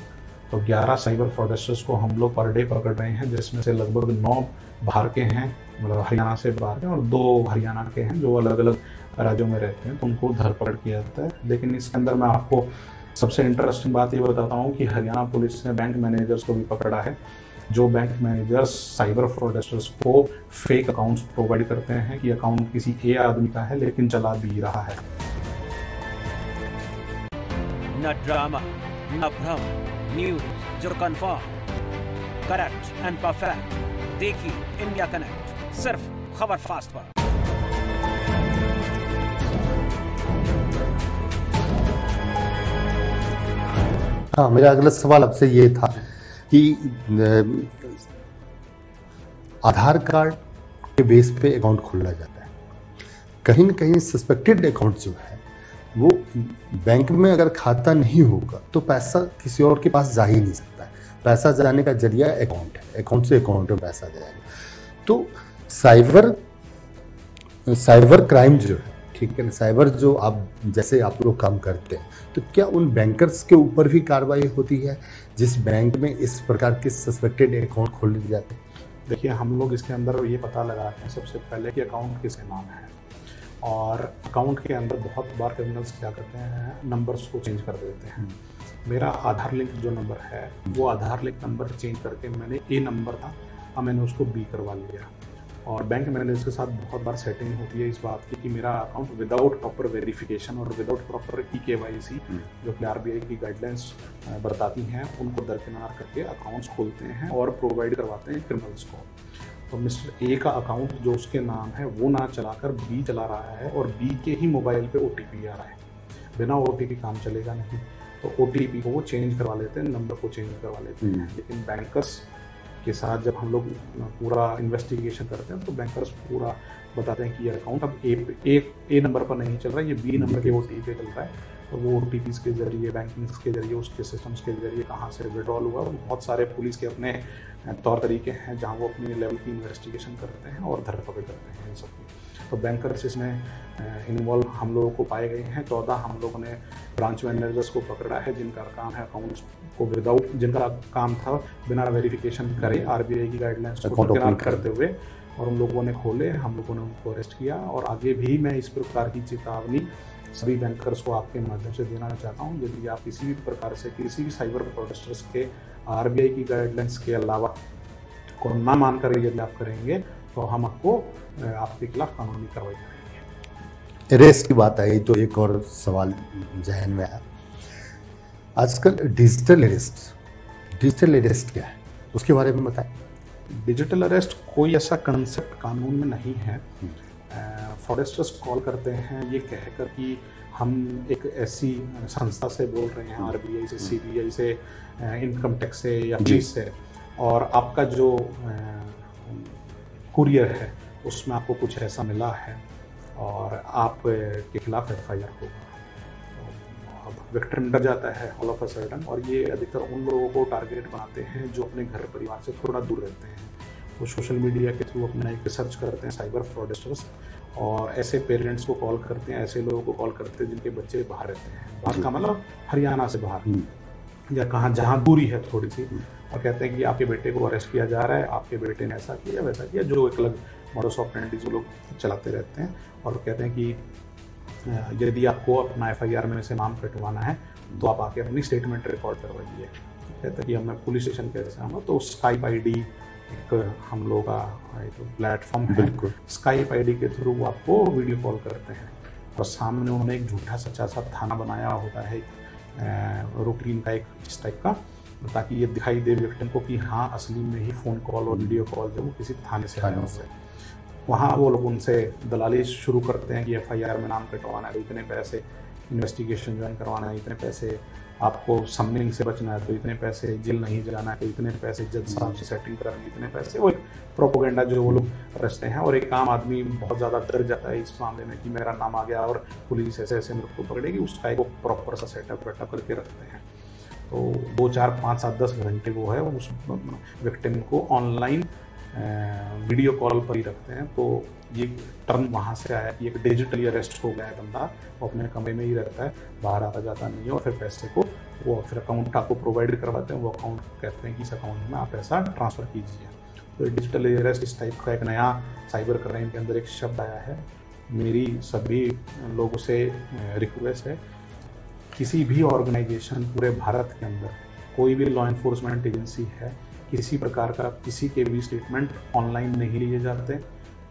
तो 11 साइबर फ्रॉडस्टर्स को हम लोग पर डे पकड़ रहे हैं, जिसमें से लगभग 9 बाहर के हैं, मतलब हरियाणा से बाहर के, और 2 हरियाणा के हैं जो अलग अलग राज्यों में रहते हैं, तो उनको धरपकड़ किया जाता है। लेकिन इसके अंदर मैं आपको सबसे इंटरेस्टिंग बात ये बताता हूँ कि हरियाणा पुलिस ने बैंक मैनेजर्स को भी पकड़ा है, जो बैंक मैनेजर्स साइबर फ्रॉडस्टर्स को फेक अकाउंट्स प्रोवाइड करते हैं कि अकाउंट किसी ए आदमी का है लेकिन चला भी रहा है। न ड्रामा, न भ्रम, न्यूज जो कंफर्म, करेक्ट एंड परफेक्ट। देखिए इंडिया कनेक्ट, सिर्फ खबर फास्ट पर। हाँ, मेरा अगला सवाल आपसे ये था कि आधार कार्ड के बेस पे अकाउंट खोला जाता है, कहीं ना कहीं सस्पेक्टेड अकाउंट जो है वो बैंक में अगर खाता नहीं होगा तो पैसा किसी और के पास जा ही नहीं सकता है। पैसा जाने का जरिया अकाउंट है, अकाउंट से अकाउंट में पैसा जाएगा। तो साइबर क्राइम जो है, ठीक है ना, साइबर जो आप जैसे आप लोग काम करते हैं, तो क्या उन बैंकर्स के ऊपर भी कार्रवाई होती है जिस बैंक में इस प्रकार के सस्पेक्टेड अकाउंट खोल दिए जाते हैं? देखिए, हम लोग इसके अंदर ये पता लगाते हैं सबसे पहले कि अकाउंट किसके नाम है, और अकाउंट के अंदर बहुत बार क्रिमिनल्स क्या करते हैं, नंबर्स को चेंज कर देते हैं। मेरा आधार लिंक जो नंबर है, वो आधार लिंक नंबर चेंज करके मैंने ए नंबर था, अब मैंने उसको बी करवा लिया। और बैंक मैनेजर्स के साथ बहुत बार सेटिंग होती है इस बात की कि मेरा अकाउंट विदाउट प्रॉपर वेरिफिकेशन और विदाउट प्रॉपर KYC, जो कि RBI की गाइडलाइंस बताती हैं, उनको दरकिनार करके अकाउंट्स खोलते हैं और प्रोवाइड करवाते हैं क्रिमिनल्स को। तो मिस्टर ए का अकाउंट जो उसके नाम है वो ना चलाकर बी चला रहा है, और बी के ही मोबाइल पे OTP आ रहा है। बिना OTP काम चलेगा नहीं, तो OTP को वो चेंज करवा लेते हैं, नंबर को चेंज करवा लेते हैं। लेकिन बैंकर्स के साथ जब हम लोग पूरा इन्वेस्टिगेशन करते हैं तो बैंकर्स पूरा बताते हैं कि ये अकाउंट अब ए नंबर पर नहीं चल रहा है, ये बी नंबर के OTP पे चल रहा है। तो वो OTPs के जरिए, बैंकिंग्स के जरिए, उसके सिस्टम्स के जरिए कहाँ से विड्रॉल हुआ, बहुत सारे पुलिस के अपने तौर तरीके हैं जहाँ वो अपनी लेवल की इन्वेस्टिगेशन करते हैं और धरपकड़ करते हैं इन सबकी। तो बैंकर्स इसमें इन्वॉल्व हम लोगों को पाए गए हैं। 14 हम लोगों ने ब्रांच मैनेजर्स को पकड़ा है जिनका काम है अकाउंट्स को जिनका काम था बिना वेरिफिकेशन करे RBI की गाइडलाइंस को दरकिनार करते हुए, और उन लोगों ने खोले, हम लोगों ने उनको अरेस्ट किया। और आगे भी मैं इस प्रकार की चेतावनी सभी बैंकर्स को आपके माध्यम से देना चाहता हूँ, यदि आप किसी भी प्रकार से किसी भी साइबर फ्रॉडस्टर्स के RBI की गाइडलाइंस के अलावा को ना मानकर यदि आप करेंगे तो हम आपके खिलाफ कानूनी कार्रवाई करेंगे। अरेस्ट की बात आई तो एक और सवाल जहन में आया, आजकल डिजिटल अरेस्ट क्या है, उसके बारे में बताएं। डिजिटल अरेस्ट कोई ऐसा कंसेप्ट कानून में नहीं है। फ्रॉडस्टर्स कॉल करते हैं ये कहकर कि हम एक ऐसी संस्था से बोल रहे हैं, RBI से, CBI से, इनकम टैक्स से या पुलिस से, और आपका जो कुरियर है उसमें आपको कुछ ऐसा मिला है और आपके खिलाफ FIR होगा। विक्टिम डर जाता है ऑल ऑफ अ सडन, और ये अधिकतर उन लोगों को टारगेट बनाते हैं जो अपने घर परिवार से थोड़ा दूर रहते हैं। वो सोशल मीडिया के थ्रू अपना एक रिसर्च करते हैं साइबर फ्रॉडस्टर्स, और ऐसे पेरेंट्स को कॉल करते हैं, ऐसे लोगों को कॉल करते हैं जिनके बच्चे बाहर रहते हैं, बाहर का मतलब हरियाणा से बाहर या कहाँ जहाँ दूरी है थोड़ी सी, और कहते हैं कि आपके बेटे को अरेस्ट किया जा रहा है, आपके बेटे ने ऐसा किया वैसा किया, जो एक अलग मॉडस ऑपरेंडी जो लोग चलाते रहते हैं। और कहते हैं कि यदि आपको अपना FIR में से नाम कटवाना है तो आप आके अपनी स्टेटमेंट रिकॉर्ड करवाइए। कहते हैं कि अब मैं पुलिस स्टेशन कैसे आऊँगा, तो स्काइप ID एक हम लोगों का एक प्लेटफॉर्म है, बिल्कुल स्काइप ID के थ्रू वो आपको वीडियो कॉल करते हैं, और सामने उन्होंने एक झूठा सच्चा सा थाना बनाया होता है रूटीन का एक इस टाइप का, ताकि ये दिखाई दे विक्टिम को कि हाँ असली में ही फ़ोन कॉल और वीडियो कॉल जो वो किसी थाने से आया है। वहाँ वो लोग उनसे दलाली शुरू करते हैं कि FIR में नाम कटवाना है तो इतने पैसे, इन्वेस्टिगेशन ज्वाइन करवाना है इतने पैसे, आपको समनिंग से बचना है तो इतने पैसे, जेल नहीं जाना है तो इतने पैसे, जज साहब से सेटिंग करानी इतने पैसे। वो एक प्रोपोगेंडा जो वो लोग रचते हैं, और एक आम आदमी बहुत ज़्यादा डर जाता है इस मामले में कि मेरा नाम आ गया और पुलिस ऐसे ऐसे मेरे को पकड़ेगी, उसका एक प्रॉपर सा सेटअप वेटअप करके रखते हैं। तो 2, 4, 5, 7, 10 घंटे वो है उस विक्टिम को ऑनलाइन वीडियो कॉल पर ही रखते हैं। तो ये टर्म वहाँ से आया कि एक डिजिटली अरेस्ट हो गया है बंदा, वो अपने कमरे में ही रहता है, बाहर आता जाता नहीं है, और फिर पैसे को वो फिर अकाउंट आपको प्रोवाइड करवाते हैं, वो अकाउंट कहते हैं कि इस अकाउंट में आप पैसा ट्रांसफ़र कीजिए। तो डिजिटल अरेस्ट इस टाइप का एक नया साइबर क्राइम के अंदर एक शब्द आया है। मेरी सभी लोगों से रिक्वेस्ट है, किसी भी ऑर्गेनाइजेशन पूरे भारत के अंदर कोई भी लॉ इन्फोर्समेंट एजेंसी है, किसी प्रकार का किसी के भी स्टेटमेंट ऑनलाइन नहीं लिए जाते,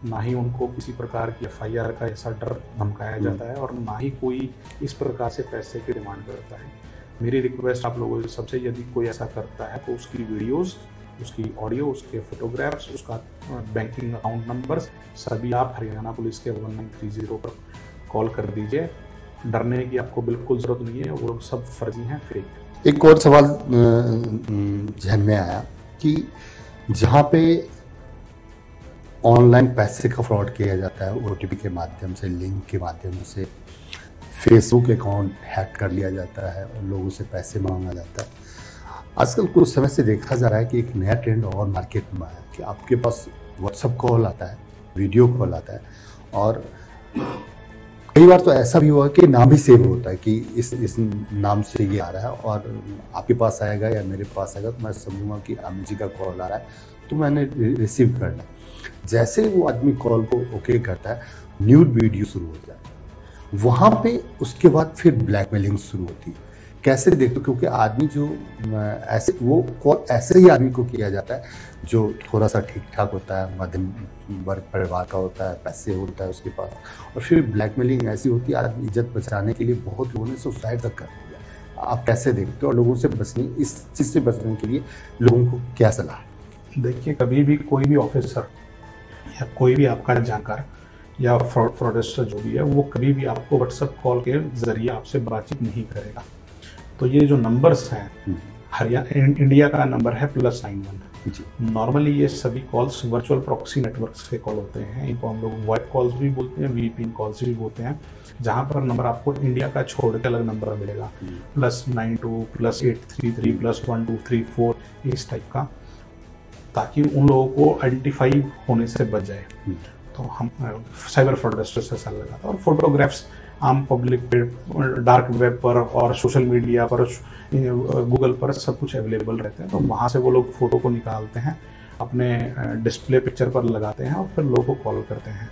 ना ही उनको किसी प्रकार की FIR का ऐसा डर धमकाया जाता है, और ना ही कोई इस प्रकार से पैसे की डिमांड करता है। मेरी रिक्वेस्ट आप लोगों से सबसे, यदि कोई ऐसा करता है तो उसकी वीडियोस, उसकी ऑडियो, उसके फोटोग्राफ्स, उसका बैंकिंग अकाउंट नंबर्स सभी आप हरियाणा पुलिस के 1930 पर कॉल कर दीजिए। डरने की आपको बिल्कुल ज़रूरत नहीं है, वो लोग सब फर्जी हैं, फेक। एक और सवाल ध्यान में आया कि जहाँ पे ऑनलाइन पैसे का फ्रॉड किया जाता है, OTP के माध्यम से, लिंक के माध्यम से, फेसबुक अकाउंट हैक कर लिया जाता है और लोगों से पैसे मांगा जाता है। आजकल कुछ समय से देखा जा रहा है कि एक नया ट्रेंड और मार्केट में आया कि आपके पास WhatsApp कॉल आता है, वीडियो कॉल आता है, और कई बार तो ऐसा भी हुआ कि नाम भी सेव होता है कि इस नाम से ये आ रहा है और आपके पास आएगा या मेरे पास आएगा तो मैं समझूंगा कि अमित जी का कॉल आ रहा है, तो मैंने रिसीव करना। जैसे वो आदमी कॉल को ओके करता है, न्यूड वीडियो शुरू हो जाता है, वहाँ पे उसके बाद फिर ब्लैकमेलिंग शुरू होती है। कैसे देखते हो, क्योंकि आदमी जो ऐसे वो कॉल ऐसे ही आदमी को किया जाता है जो थोड़ा सा ठीक ठाक होता है, मध्यम वर्ग परिवार का होता है, पैसे होता है उसके पास, और फिर ब्लैकमेलिंग ऐसी होती है, आदमी इज्जत बचाने के लिए बहुत लोगों ने सुसाइड तक कर दिया। आप कैसे देखते हो, और लोगों से बचने, इस चीज़ से बचने के लिए लोगों को क्या सलाह है? देखिए, कभी भी कोई भी ऑफिसर या कोई भी आपका जानकार या फ्रॉडस्टर जो भी है, वो कभी भी आपको व्हाट्सएप कॉल के जरिए आपसे बातचीत नहीं करेगा। तो ये जो नंबर्स हैं, हरियाणा इंडिया का नंबर है +91। नॉर्मली ये सभी कॉल्स वर्चुअल प्रॉक्सी नेटवर्क से कॉल होते हैं, इनको हम लोग वॉइप कॉल्स भी बोलते हैं, VPN कॉल्स भी बोलते हैं, जहाँ पर नंबर आपको इंडिया का छोड़ के अलग नंबर मिलेगा, +92 +833 +1234 इस टाइप का, ताकि उन लोगों को आइडेंटिफाई होने से बच जाए। तो हम साइबर फ्रॉडस्टर से सलाह लगाता है। और फोटोग्राफ्स आम पब्लिक पे, डार्क वेब पर और सोशल मीडिया पर, गूगल पर सब कुछ अवेलेबल रहते हैं, तो वहाँ से वो लोग फ़ोटो को निकालते हैं, अपने डिस्प्ले पिक्चर पर लगाते हैं और फिर लोगों को कॉल करते हैं।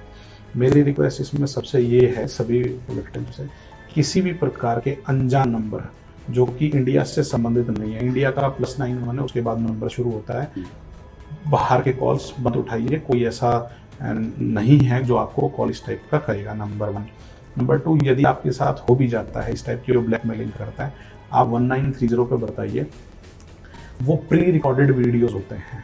मेरी रिक्वेस्ट इसमें सबसे ये है सभी विक्टिम से, किसी भी प्रकार के अनजान नंबर जो कि इंडिया से संबंधित नहीं है, इंडिया का +91 है, उसके बाद नंबर शुरू होता है, बाहर के कॉल्स मत उठाइए। कोई ऐसा नहीं है जो आपको कॉल इस टाइप का करेगा, नंबर 1। नंबर 2, यदि आपके साथ हो भी जाता है इस टाइप की जो ब्लैकमेलिंग करता है, आप 1930 पे बताइए। वो प्री रिकॉर्डेड वीडियोस होते हैं,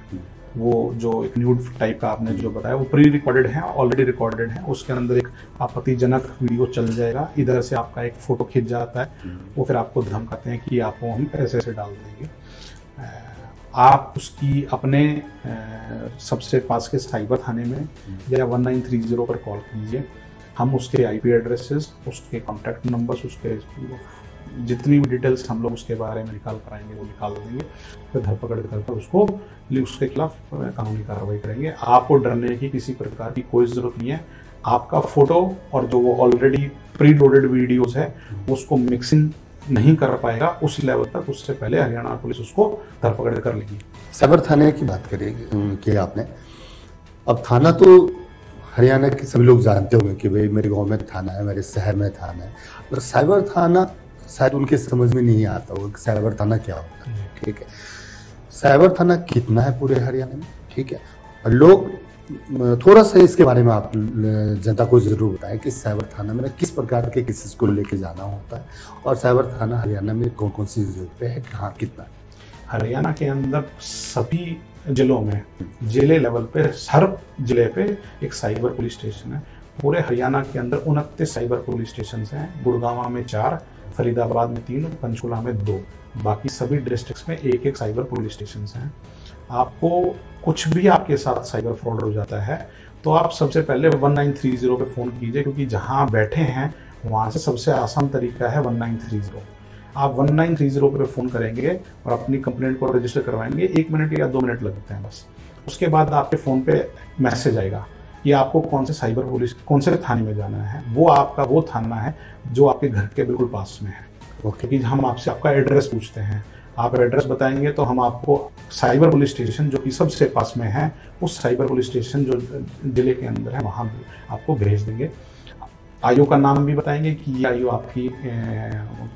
वो जो एक न्यूड टाइप का आपने जो बताया वो प्री रिकॉर्डेड है, ऑलरेडी रिकॉर्डेड है, उसके अंदर एक आपत्तिजनक वीडियो चल जाएगा, इधर से आपका एक फ़ोटो खिंच जाता है, वो फिर आपको धमकाते हैं कि आपको हम पैसे से डाल देंगे। आप उसकी अपने सबसे पास के साइबर थाने में या 1930 पर कॉल कीजिए। हम उसके IP एड्रेसेस, उसके कॉन्टैक्ट नंबर्स, उसके जितनी भी डिटेल्स हम लोग उसके बारे में निकाल पाएंगे वो निकाल देंगे, फिर धरपकड़ करके उसको उसके खिलाफ कानूनी कार्रवाई करेंगे। आपको डरने की किसी प्रकार की कोई ज़रूरत नहीं है। आपका फोटो और जो वो ऑलरेडी प्री लोडेड वीडियोस है उसको मिक्सिंग नहीं कर पाएगा उस लेवल तक, उससे पहले हरियाणा पुलिस उसको धरपकड़ कर लेगी। साइबर थाने की बात की आपने, अब थाना तो हरियाणा के सभी लोग जानते होंगे कि भाई मेरे गांव में थाना है, मेरे शहर में थाना है, और साइबर थाना शायद उनके समझ में नहीं आता होगा कि साइबर थाना क्या होता है। ठीक है, साइबर थाना कितना है पूरे हरियाणा में? ठीक है, और लोग थोड़ा सा इसके बारे में आप जनता को जरूर बताएं कि साइबर थाना में किस प्रकार के केसेस को लेके जाना होता है, और साइबर थाना हरियाणा में कौन कौन सी जगह पे है, कहाँ कितना? हरियाणा के अंदर सभी जिलों में जिले लेवल पे हर जिले पे एक साइबर पुलिस स्टेशन है। पूरे हरियाणा के अंदर 29 साइबर पुलिस स्टेशन हैं। गुड़गांव में 4, फरीदाबाद में 3, पंचकुला में 2, बाकी सभी डिस्ट्रिक्ट्स में एक एक साइबर पुलिस स्टेशन हैं। आपको कुछ भी आपके साथ साइबर फ्रॉड हो जाता है तो आप सबसे पहले 1930 पे फ़ोन कीजिए, क्योंकि जहाँ बैठे हैं वहाँ से सबसे आसान तरीका है 1930। आप 1930 पे फ़ोन करेंगे और अपनी कंप्लेंट को रजिस्टर करवाएंगे, 1 मिनट या 2 मिनट लगते हैं बस। उसके बाद आपके फ़ोन पे मैसेज आएगा कि आपको कौन से साइबर पुलिस कौन से थाने में जाना है। वो आपका वो थाना है जो आपके घर के बिल्कुल पास में है। ओके, कि हम आपसे आपका एड्रेस पूछते हैं, आप एड्रेस बताएंगे तो हम आपको साइबर पुलिस स्टेशन जो कि सबसे पास में है, उस साइबर पुलिस स्टेशन जो जिले के अंदर है वहाँ आपको भेज देंगे। आईओ का नाम भी बताएंगे कि ये आईओ आपकी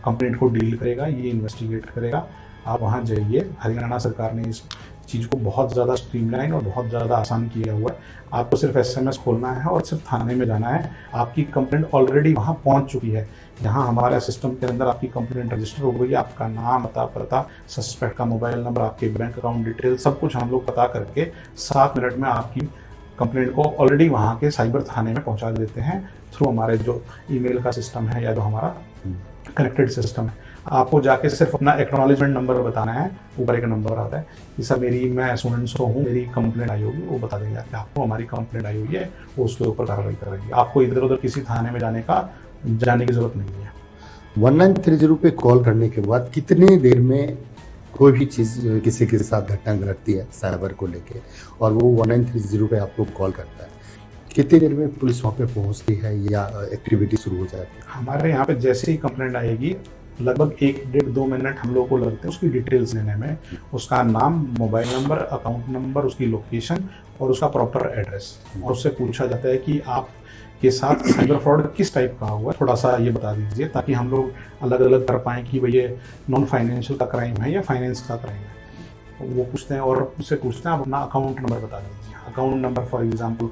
कंप्लेंट को डील करेगा, ये इन्वेस्टिगेट करेगा। आप वहाँ जाइए। हरियाणा सरकार ने इस चीज़ को बहुत ज़्यादा स्ट्रीमलाइन और बहुत ज़्यादा आसान किया हुआ है। आपको सिर्फ SMS खोलना है और सिर्फ थाने में जाना है। आपकी कंप्लेंट ऑलरेडी वहाँ पहुँच चुकी है। यहाँ हमारे सिस्टम के अंदर आपकी कंप्लेंट रजिस्टर हो गई। आपका नाम, पता, सस्पेक्ट का मोबाइल नंबर, आपके बैंक अकाउंट डिटेल सब कुछ हम लोग पता करके 7 मिनट में आपकी कंप्लेंट को ऑलरेडी वहाँ के साइबर थाने में पहुँचा देते हैं थ्रू हमारे जो ईमेल का सिस्टम है या जो हमारा कनेक्टेड सिस्टम है। आपको जाके सिर्फ अपना एक्नॉलेजमेंट नंबर बताना है। ऊपर एक नंबर आता है कि सर मैं स्टूडेंट सो हूँ, मेरी कंप्लेंट आई होगी, वो बता देंगे कि आपको हमारी कंप्लेंट आई हुई है, वो उसके ऊपर कार्रवाई करेंगे। आपको इधर उधर किसी थाने में जाने की जरूरत नहीं है। 1930 पे कॉल करने के बाद कितनी देर में कोई भी चीज़ किसी के साथ घटना घटती है साइबर को लेके, और वो 1930 पे आपको कॉल करता है, कितनी देर में पुलिस वहाँ पे पहुँचती है या एक्टिविटी शुरू हो जाती है? हमारे यहाँ पे जैसे ही कंप्लेंट आएगी लगभग 1-1.5-2 मिनट हम लोग को लगते हैं उसकी डिटेल्स लेने में। उसका नाम, मोबाइल नंबर, अकाउंट नंबर, उसकी लोकेशन और उसका प्रॉपर एड्रेस, और उससे पूछा जाता है कि आप के साथ साइबर फ्रॉड किस टाइप का हुआ, थोड़ा सा ये बता दीजिए, ताकि हम लोग अलग अलग कर पाएँ कि भाई ये नॉन फाइनेंशियल का क्राइम है या फाइनेंस का क्राइम है। वो पूछते हैं और उससे पूछते हैं आप अपना अकाउंट नंबर बता दीजिए। अकाउंट नंबर फॉर एग्जाम्पल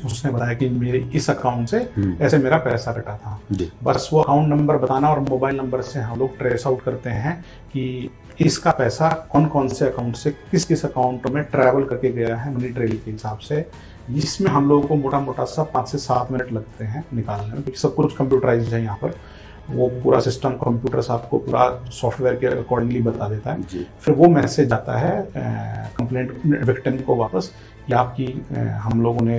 उसने बताया कि मेरे इस अकाउंट से ऐसे मेरा पैसा कटा था, बस वो अकाउंट नंबर बताना, और मोबाइल नंबर से हम लोग ट्रेस आउट करते हैं कि इसका पैसा कौन कौन से अकाउंट से किस किस अकाउंट में ट्रैवल करके गया है मनी ट्रेल के हिसाब से। जिसमें हम लोगों को मोटा मोटा सा 5 से 7 मिनट लगते हैं निकालने में, क्योंकि सब कुछ कंप्यूटराइज्ड है यहाँ पर। वो पूरा सिस्टम कंप्यूटर्स आपको पूरा सॉफ्टवेयर के अकॉर्डिंगली बता देता है। फिर वो मैसेज आता है कंप्लेंट विक्टिम को वापस कि आपकी हम लोगों ने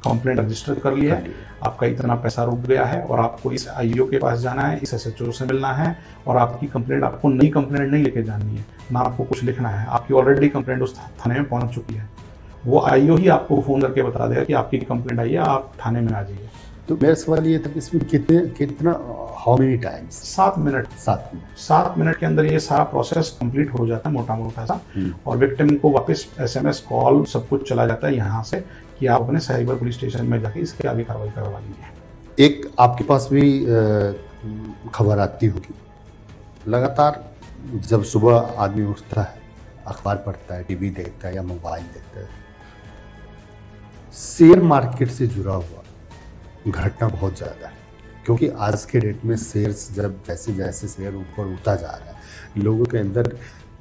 कंप्लेंट रजिस्टर कर लिया है, आपका इतना पैसा रुक गया है और आपको इस आईओ के पास जाना है, इस SHO से मिलना है, और आपकी कंप्लेंट, आपको नई कंप्लेंट नहीं लेके जानी है, ना आपको कुछ लिखना है, आपकी ऑलरेडी कंप्लेंट उस थाने में पहुंच चुकी है। वो आईओ ही आपको फ़ोन करके बता देगा कि आपकी कंप्लेंट आई है, आप थाने में आ जाइए। तो मेरा सवाल ये था कि इसमें कितना how many times? 7 minute. 7 minute के अंदर ये सारा प्रोसेस कंप्लीट हो जाता है मोटा मोटा सा, और विक्टिम को वापस SMS कॉल सब कुछ चला जाता है यहाँ से कि आप अपने साइबर पुलिस स्टेशन में जाके इसके आगे कार्रवाई करवा लीजिए। एक आपके पास भी खबर आती होगी लगातार, जब सुबह आदमी उठता है, अखबार पढ़ता है, टीवी देखता है या मोबाइल देखता है, शेयर मार्केट से जुड़ा हुआ घटना बहुत ज़्यादा है। क्योंकि आज के डेट में शेयर्स जैसे जैसे शेयर ऊपर उठता जा रहा है, लोगों के अंदर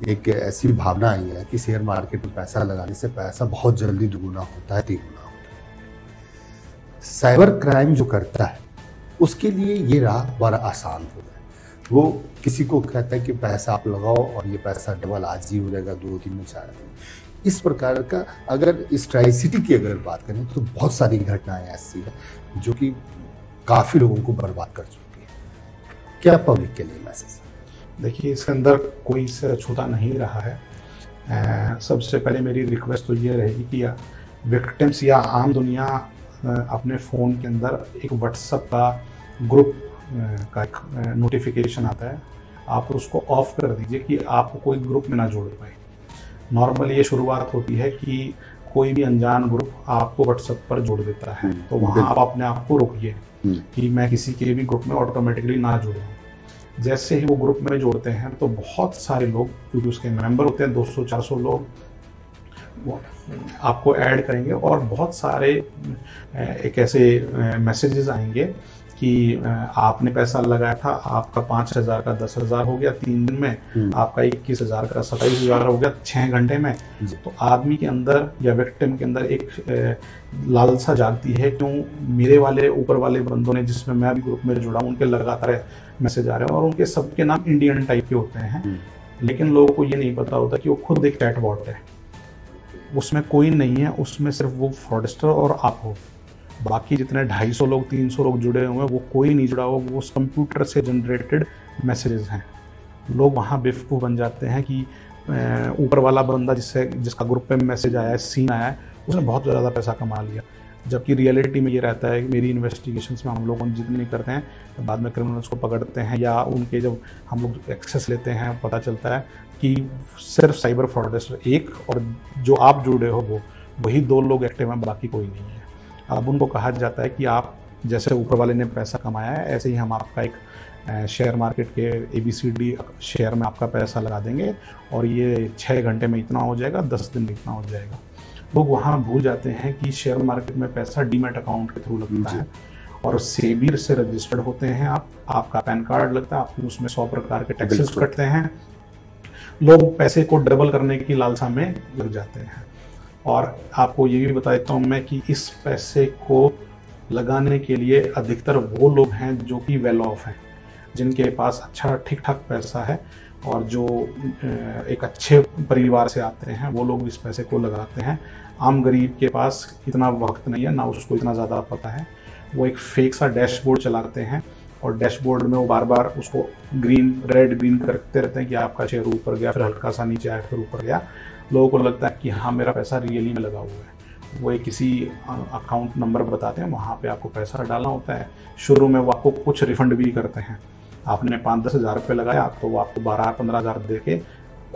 एक ऐसी भावना आई है कि शेयर मार्केट में पैसा लगाने से पैसा बहुत जल्दी दुगुना होता है, तिगुना होता है। साइबर क्राइम जो करता है उसके लिए ये राह बड़ा आसान हो गया। वो किसी को कहता है कि पैसा आप लगाओ और ये पैसा डबल आज ही हो जाएगा, 2 दिन में, 4 दिन। इस प्रकार का अगर इस ट्राई-सिटी की अगर बात करें तो बहुत सारी घटनाएं ऐसी है जो कि काफ़ी लोगों को बर्बाद कर चुकी है। क्या पब्लिक के लिए मैसेज? देखिए, इसके अंदर कोई सिर छूता नहीं रहा है। सबसे पहले मेरी रिक्वेस्ट तो ये रहेगी कि विक्टिम्स या आम दुनिया अपने फ़ोन के अंदर एक व्हाट्सएप का ग्रुप का एक नोटिफिकेशन आता है, आप उसको ऑफ कर दीजिए कि आपको कोई ग्रुप में ना जोड़ पाए। नॉर्मली ये शुरुआत होती है कि कोई भी अनजान ग्रुप आपको व्हाट्सएप पर जोड़ देता है, तो वहाँ आप अपने आप को रोकिए कि मैं किसी के भी ग्रुप में ऑटोमेटिकली ना जुड़ूँ। जैसे ही वो ग्रुप में जोड़ते हैं तो बहुत सारे लोग, क्योंकि उसके मेंबर होते हैं 200-400 लोग, वो आपको ऐड करेंगे और बहुत सारे एक ऐसे मैसेजेस आएंगे कि आपने पैसा लगाया था, आपका 5,000 का 10,000 हो गया 3 दिन में, आपका 21,000 का 27,000 हो गया 6 घंटे में। तो आदमी के अंदर या विक्टिम के अंदर एक लालसा जागती है, क्यों मेरे वाले ऊपर वाले बंदों ने जिसमें मैं भी ग्रुप में जुड़ा हूँ, उनके लगातार मैसेज आ रहे हैं और उनके सबके नाम इंडियन टाइप के होते हैं। लेकिन लोगों को ये नहीं पता होता कि वो खुद एक चैट बॉट है, उसमें कोई नहीं है, उसमें सिर्फ वो फ्रॉडस्टर और आप हो। बाकी जितने 250 लोग 300 लोग जुड़े हुए हैं वो कोई नहीं जुड़ा हुआ, वो उस कंप्यूटर से जनरेटेड मैसेजेस हैं। लोग वहाँ बेवकूफ़ बन जाते हैं कि ऊपर वाला बंदा जिसका ग्रुप पे मैसेज आया है, सीन आया है, उसने बहुत ज़्यादा पैसा कमा लिया। जबकि रियलिटी में ये रहता है कि मेरी इन्वेस्टिगेशंस में हम लोग जितनी करते हैं, तो बाद में क्रिमिनल्स को पकड़ते हैं या उनके जब हम लोग एक्सेस लेते हैं पता चलता है कि सिर्फ साइबर फ्रॉडस्टर एक और जो आप जुड़े हो वो वही 2 लोग एक्टिव हैं, बाकी कोई नहीं है। अब उनको कहा जाता है कि आप जैसे ऊपर वाले ने पैसा कमाया है, ऐसे ही हम आपका एक शेयर मार्केट के ABCD शेयर में आपका पैसा लगा देंगे और ये 6 घंटे में इतना हो जाएगा, 10 दिन में इतना हो जाएगा। लोग वहाँ भूल जाते हैं कि शेयर मार्केट में पैसा डीमैट अकाउंट के थ्रू लगता है और सेबी से रजिस्टर्ड होते हैं आप, आपका पैन कार्ड लगता है, आपको उसमें 100 प्रकार के टैक्सेस कटते हैं। लोग पैसे को डबल करने की लालसा में लग जाते हैं। और आपको ये भी बता देता हूँ मैं कि इस पैसे को लगाने के लिए अधिकतर वो लोग हैं जो कि वेल ऑफ हैं, जिनके पास अच्छा ठीक ठाक पैसा है और जो एक अच्छे परिवार से आते हैं, वो लोग इस पैसे को लगाते हैं। आम गरीब के पास इतना वक्त नहीं है, ना उसको इतना ज़्यादा पता है। वो एक फेक सा डैशबोर्ड चलाते हैं और डैशबोर्ड में वो बार बार उसको रेड ग्रीन करते रहते हैं कि आपका शेयर ऊपर गया, फिर हल्का सा नीचे आया, फिर ऊपर गया। लोगों को लगता है कि हाँ मेरा पैसा रियली में लगा हुआ है। वो एक किसी अकाउंट नंबर बताते हैं, वहाँ पे आपको पैसा डालना होता है। शुरू में वो आपको कुछ रिफंड भी करते हैं। आपने 5-10 हज़ार रुपये लगाया तो वो आपको 12-15 हज़ार दे के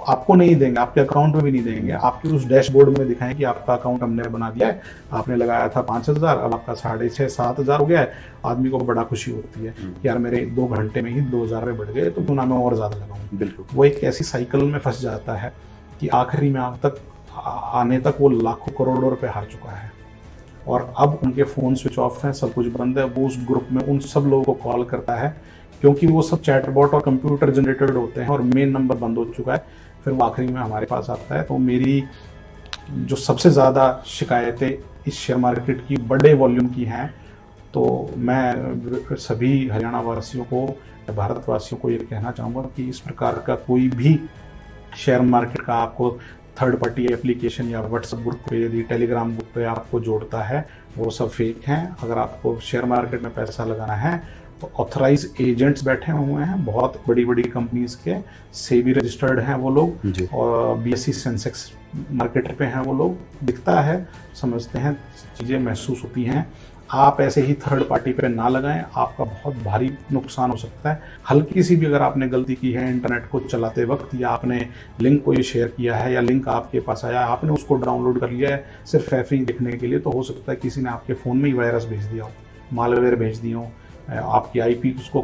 आपको नहीं देंगे, आपके अकाउंट में भी नहीं देंगे। आपके उस डैशबोर्ड में दिखाएं कि आपका अकाउंट हमने बना दिया है, आपने लगाया था 5,000, अब आपका 6,500-7 हज़ार हो गया है। आदमी को बड़ा खुशी होती है कि यार मेरे 2 घंटे में ही 2,000 रुपये बढ़ गए, तो क्यों ना मैं और ज़्यादा लगाऊँ। बिल्कुल, वो एक ऐसी साइकिल में फंस जाता है कि आखिरी में आने तक वो लाखों करोड़ों रुपए हार चुका है और अब उनके फ़ोन स्विच ऑफ हैं, सब कुछ बंद है। वो उस ग्रुप में उन सब लोगों को कॉल करता है, क्योंकि वो सब चैटबॉट और कंप्यूटर जनरेटेड होते हैं और मेन नंबर बंद हो चुका है। फिर वो आखिरी में हमारे पास आता है। तो मेरी जो सबसे ज़्यादा शिकायतें इस शेयर मार्केट की बड़े वॉल्यूम की हैं, तो मैं सभी हरियाणा वासियों को, भारतवासियों को ये कहना चाहूँगा कि इस प्रकार का कोई भी शेयर मार्केट का आपको थर्ड पार्टी एप्लीकेशन या व्हाट्सएप ग्रुप पे, यदि टेलीग्राम ग्रुप पे आपको जोड़ता है, वो सब फेक हैं। अगर आपको शेयर मार्केट में पैसा लगाना है तो ऑथराइज एजेंट्स बैठे हुए हैं, बहुत बड़ी बड़ी कंपनीज के, सेबी रजिस्टर्ड हैं वो लोग और BSE सेंसेक्स मार्केट पे हैं वो लोग। दिखता है, समझते हैं, चीज़ें महसूस होती हैं। आप ऐसे ही थर्ड पार्टी पे ना लगाएं, आपका बहुत भारी नुकसान हो सकता है। हल्की सी भी अगर आपने गलती की है इंटरनेट को चलाते वक्त, या आपने लिंक कोई शेयर किया है या लिंक आपके पास आया, आपने उसको डाउनलोड कर लिया है सिर्फ एफरी देखने के लिए, तो हो सकता है किसी ने आपके फ़ोन में ही वायरस भेज दिया हो, मालवेयर भेज दिया हो, आपकी IP उसको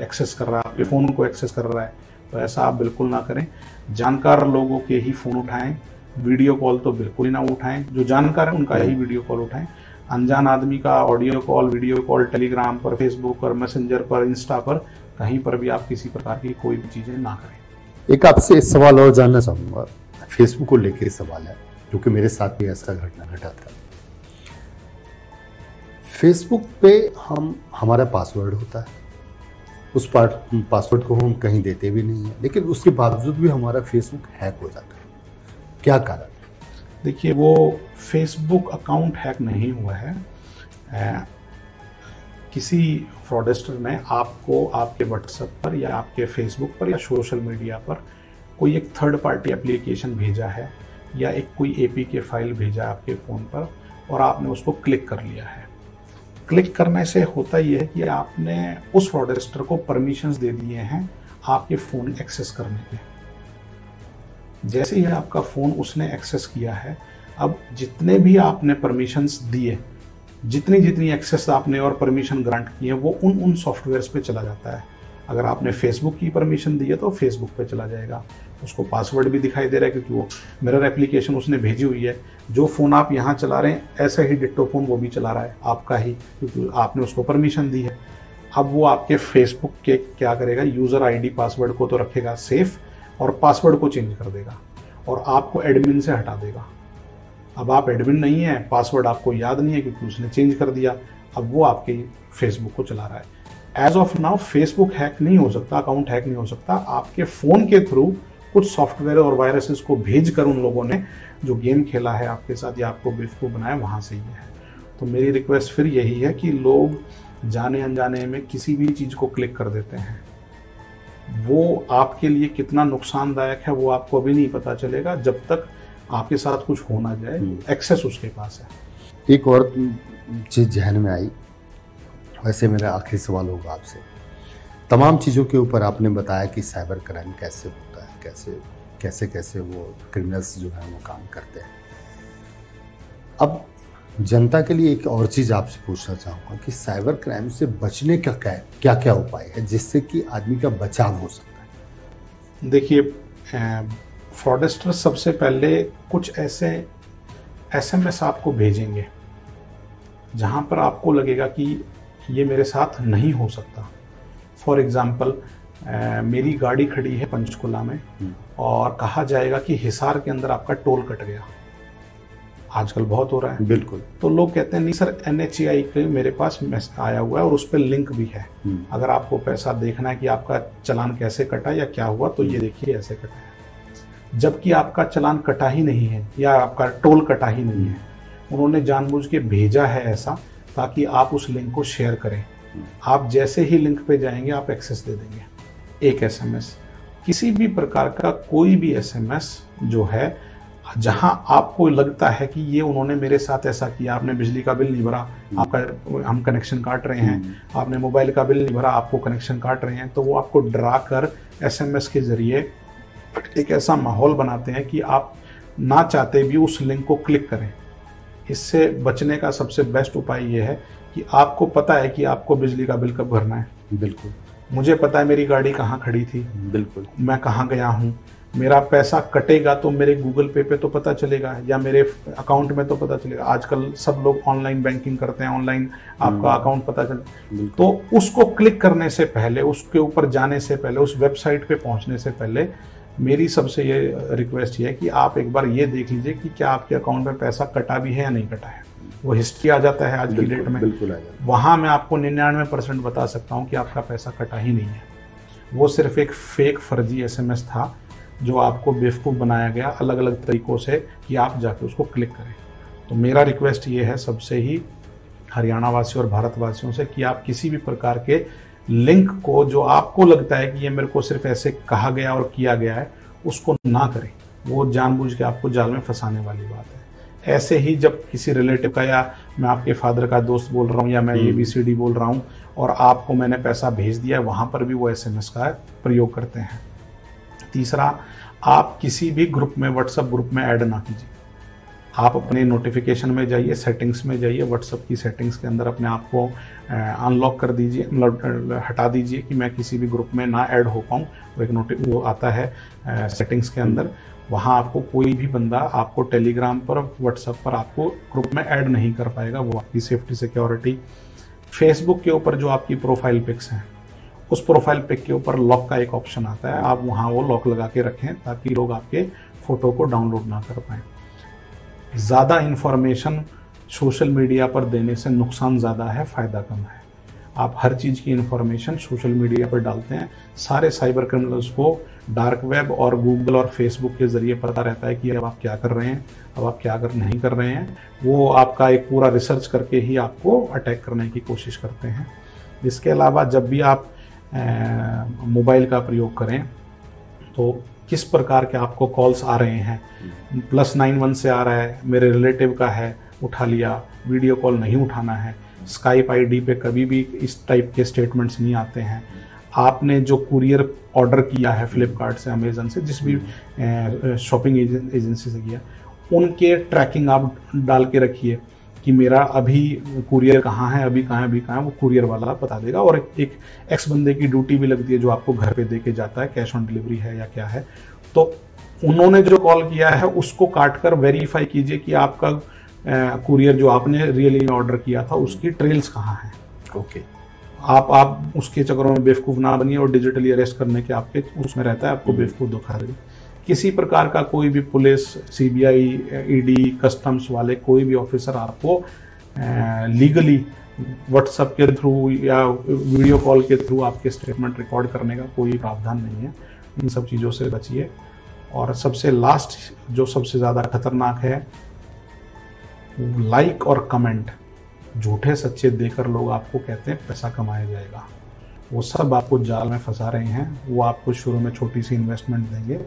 एक्सेस कर रहा है, आपके फ़ोन को एक्सेस कर रहा है। तो ऐसा आप बिल्कुल ना करें। जानकार लोगों के ही फ़ोन उठाएँ, वीडियो कॉल तो बिल्कुल ही ना उठाएँ। जो जानकार है उनका ही वीडियो कॉल उठाएँ। अनजान आदमी का audio call, video call Telegram पर, फेसबुक पर, मैसेंजर पर, इंस्टा पर, कहीं पर भी आप किसी प्रकार की कोई भी चीज़ें ना करें। एक आपसे सवाल और जानना चाहूँगा, फेसबुक को लेकर सवाल है, क्योंकि मेरे साथ भी ऐसा घटना घटा था। फेसबुक पे हमारा पासवर्ड होता है, उस पासवर्ड को हम कहीं देते भी नहीं है, लेकिन उसके बावजूद भी हमारा फेसबुक हैक हो जाता है। क्या कारण? देखिए, वो फेसबुक अकाउंट हैक नहीं हुआ है। किसी फ्रॉडस्टर ने आपको आपके व्हाट्सएप पर या आपके फेसबुक पर या सोशल मीडिया पर कोई एक थर्ड पार्टी एप्लीकेशन भेजा है या एक कोई APK फाइल भेजा है आपके फ़ोन पर और आपने उसको क्लिक कर लिया है। क्लिक करने से होता यह है कि आपने उस फ्रॉडस्टर को परमिशंस दे दिए हैं आपके फ़ोन एक्सेस करने के। जैसे ही आपका फ़ोन उसने एक्सेस किया है, अब जितने भी आपने परमिशंस दिए, जितनी जितनी एक्सेस आपने और परमिशन ग्रांट की है, वो उन सॉफ्टवेयर्स पे चला जाता है। अगर आपने फेसबुक की परमिशन दी है तो फेसबुक पे चला जाएगा, उसको पासवर्ड भी दिखाई दे रहा है क्योंकि वो मिरर एप्लीकेशन उसने भेजी हुई है। जो फ़ोन आप यहाँ चला रहे हैं ऐसे ही डिट्टो फ़ोन वो भी चला रहा है आपका ही, क्योंकि आपने उसको परमिशन दी है। अब वो आपके फेसबुक के क्या करेगा, यूज़र ID पासवर्ड को तो रखेगा सेफ और पासवर्ड को चेंज कर देगा और आपको एडमिन से हटा देगा। अब आप एडमिन नहीं है, पासवर्ड आपको याद नहीं है क्योंकि उसने चेंज कर दिया, अब वो आपके फेसबुक को चला रहा है। As of now Facebook hack नहीं हो सकता, अकाउंट हैक नहीं हो सकता। आपके फ़ोन के थ्रू कुछ सॉफ्टवेयर और वायरसेस को भेजकर उन लोगों ने जो गेम खेला है आपके साथ या आपको बेवकूफ़ बनाया, वहाँ से ही है। तो मेरी रिक्वेस्ट फिर यही है कि लोग जाने अनजाने में किसी भी चीज़ को क्लिक कर देते हैं। वो आपके लिए कितना नुकसानदायक है वो आपको अभी नहीं पता चलेगा जब तक आपके साथ कुछ हो ना जाए। एक्सेस उसके पास है। एक और चीज़ जहन में आई, वैसे मेरा आखिरी सवाल होगा आपसे। तमाम चीज़ों के ऊपर आपने बताया कि साइबर क्राइम कैसे होता है, कैसे कैसे वो क्रिमिनल्स जो है वो काम करते हैं। अब जनता के लिए एक और चीज़ आपसे पूछना चाहूँगा कि साइबर क्राइम से बचने का क्या क्या उपाय है जिससे कि आदमी का बचाव हो सकता है? देखिए, फ्रॉडस्टर सबसे पहले कुछ ऐसे SMS आपको भेजेंगे जहां पर आपको लगेगा कि ये मेरे साथ नहीं हो सकता। फॉर एग्जाम्पल, मेरी गाड़ी खड़ी है पंचकुला में और कहा जाएगा कि हिसार के अंदर आपका टोल कट गया। आजकल बहुत हो रहा है। बिल्कुल। तो लोग कहते हैं नहीं सर, NHAI के मेरे पास मैसेज आया हुआ है और उस पर लिंक भी है। अगर आपको पैसा देखना है कि आपका चालान कैसे कटा या क्या हुआ तो ये देखिए ऐसे कटा है, जबकि आपका चालान कटा ही नहीं है या आपका टोल कटा ही नहीं है। उन्होंने जानबूझ के भेजा है ऐसा ताकि आप उस लिंक को शेयर करें। आप जैसे ही लिंक पे जाएंगे आप एक्सेस दे देंगे। एक SMS, किसी भी प्रकार का कोई भी SMS जो है जहां आपको लगता है कि ये उन्होंने मेरे साथ ऐसा किया, आपने बिजली का बिल नहीं भरा, आपका हम कनेक्शन काट रहे हैं, आपने मोबाइल का बिल नहीं भरा, आपको कनेक्शन काट रहे हैं, तो वो आपको डरा कर SMS के जरिए एक ऐसा माहौल बनाते हैं कि आप ना चाहते भी उस लिंक को क्लिक करें। इससे बचने का सबसे बेस्ट उपाय ये है कि आपको पता है कि आपको बिजली का बिल कब भरना है। बिल्कुल। मुझे पता है मेरी गाड़ी कहाँ खड़ी थी, बिल्कुल, मैं कहाँ गया हूँ, मेरा पैसा कटेगा तो मेरे गूगल पे तो पता चलेगा या मेरे अकाउंट में तो पता चलेगा। आजकल सब लोग ऑनलाइन बैंकिंग करते हैं, ऑनलाइन आपका अकाउंट पता चल। तो उसको क्लिक करने से पहले, उसके ऊपर जाने से पहले, उस वेबसाइट पे पहुंचने से पहले मेरी सबसे ये रिक्वेस्ट ये है कि आप एक बार ये देख लीजिए कि क्या आपके अकाउंट में पैसा कटा भी है या नहीं कटा है। वो हिस्ट्री आ जाता है आज की डेट में। बिल्कुल आ जाता है। वहाँ मैं आपको 99% बता सकता हूँ कि आपका पैसा कटा ही नहीं है। वो सिर्फ एक फेक फर्जी SMS था जो आपको बेवकूफ़ बनाया गया अलग अलग तरीक़ों से कि आप जाके उसको क्लिक करें। तो मेरा रिक्वेस्ट ये है सबसे ही हरियाणा वासियों और भारतवासियों से कि आप किसी भी प्रकार के लिंक को जो आपको लगता है कि ये मेरे को सिर्फ ऐसे कहा गया और किया गया है उसको ना करें। वो जानबूझ के आपको जाल में फंसाने वाली बात है। ऐसे ही जब किसी रिलेटिव का या मैं आपके फादर का दोस्त बोल रहा हूँ या मैं ABCD बोल रहा हूँ और आपको मैंने पैसा भेज दिया, वहाँ पर भी वो SMS का प्रयोग करते हैं। तीसरा, आप किसी भी ग्रुप में, व्हाट्सएप ग्रुप में ऐड ना कीजिए। आप अपने नोटिफिकेशन में जाइए, सेटिंग्स में जाइए, व्हाट्सएप की सेटिंग्स के अंदर अपने आप को अनलॉक कर दीजिए, मतलब हटा दीजिए कि मैं किसी भी ग्रुप में ना ऐड हो पाऊँ। वो आता है सेटिंग्स के अंदर, वहाँ आपको कोई भी बंदा आपको टेलीग्राम पर, व्हाट्सएप पर आपको ग्रुप में ऐड नहीं कर पाएगा। वो आपकी सेफ्टी सिक्योरिटी। फेसबुक के ऊपर जो आपकी प्रोफाइल पिक्स हैं, उस प्रोफाइल पिक के ऊपर लॉक का एक ऑप्शन आता है, आप वहाँ वो लॉक लगा के रखें ताकि लोग आपके फ़ोटो को डाउनलोड ना कर पाएँ। ज़्यादा इन्फॉर्मेशन सोशल मीडिया पर देने से नुकसान ज़्यादा है, फ़ायदा कम है। आप हर चीज़ की इन्फॉर्मेशन सोशल मीडिया पर डालते हैं, सारे साइबर क्रिमिनल्स को डार्क वेब और गूगल और फेसबुक के ज़रिए पता रहता है कि अब आप क्या कर रहे हैं, अब आप क्या नहीं कर रहे हैं। वो आपका एक पूरा रिसर्च करके ही आपको अटैक करने की कोशिश करते हैं। इसके अलावा जब भी आप मोबाइल का प्रयोग करें तो किस प्रकार के आपको कॉल्स आ रहे हैं, +91 से आ रहा है, मेरे रिलेटिव का है, उठा लिया, वीडियो कॉल नहीं उठाना है, स्काइप आईडी पे कभी भी इस टाइप के स्टेटमेंट्स नहीं आते हैं। आपने जो कुरियर ऑर्डर किया है फ्लिपकार्ट से, अमेजन से, जिस भी शॉपिंग एजेंसी से किया, उनके ट्रैकिंग आप डाल के रखिए कि मेरा अभी कुरियर कहाँ है, अभी कहाँ है, वो कुरियर वाला बता देगा। और एक एक्स बंदे की ड्यूटी भी लगती है जो आपको घर पे दे के जाता है, कैश ऑन डिलीवरी है या क्या है। तो उन्होंने जो कॉल किया है उसको काट कर वेरीफाई कीजिए कि आपका कुरियर जो आपने रियली में ऑर्डर किया था उसकी ट्रेल्स कहाँ हैं। ओके, आप उसके चक्करों में बेवकूफ़ ना बनिए और डिजिटली अरेस्ट करने के आपके उसमें रहता है, आपको बेवकूफ़ दिखा देगी। किसी प्रकार का कोई भी पुलिस, सीबीआई, ईडी, कस्टम्स वाले कोई भी ऑफिसर आपको लीगली व्हाट्सएप के थ्रू या वीडियो कॉल के थ्रू आपके स्टेटमेंट रिकॉर्ड करने का कोई प्रावधान नहीं है। इन सब चीज़ों से बचिए। और सबसे लास्ट जो सबसे ज़्यादा खतरनाक है, लाइक और कमेंट झूठे सच्चे देकर लोग आपको कहते हैं पैसा कमाया जाएगा। वो सब आपको जाल में फंसा रहे हैं। वो आपको शुरू में छोटी सी इन्वेस्टमेंट देंगे,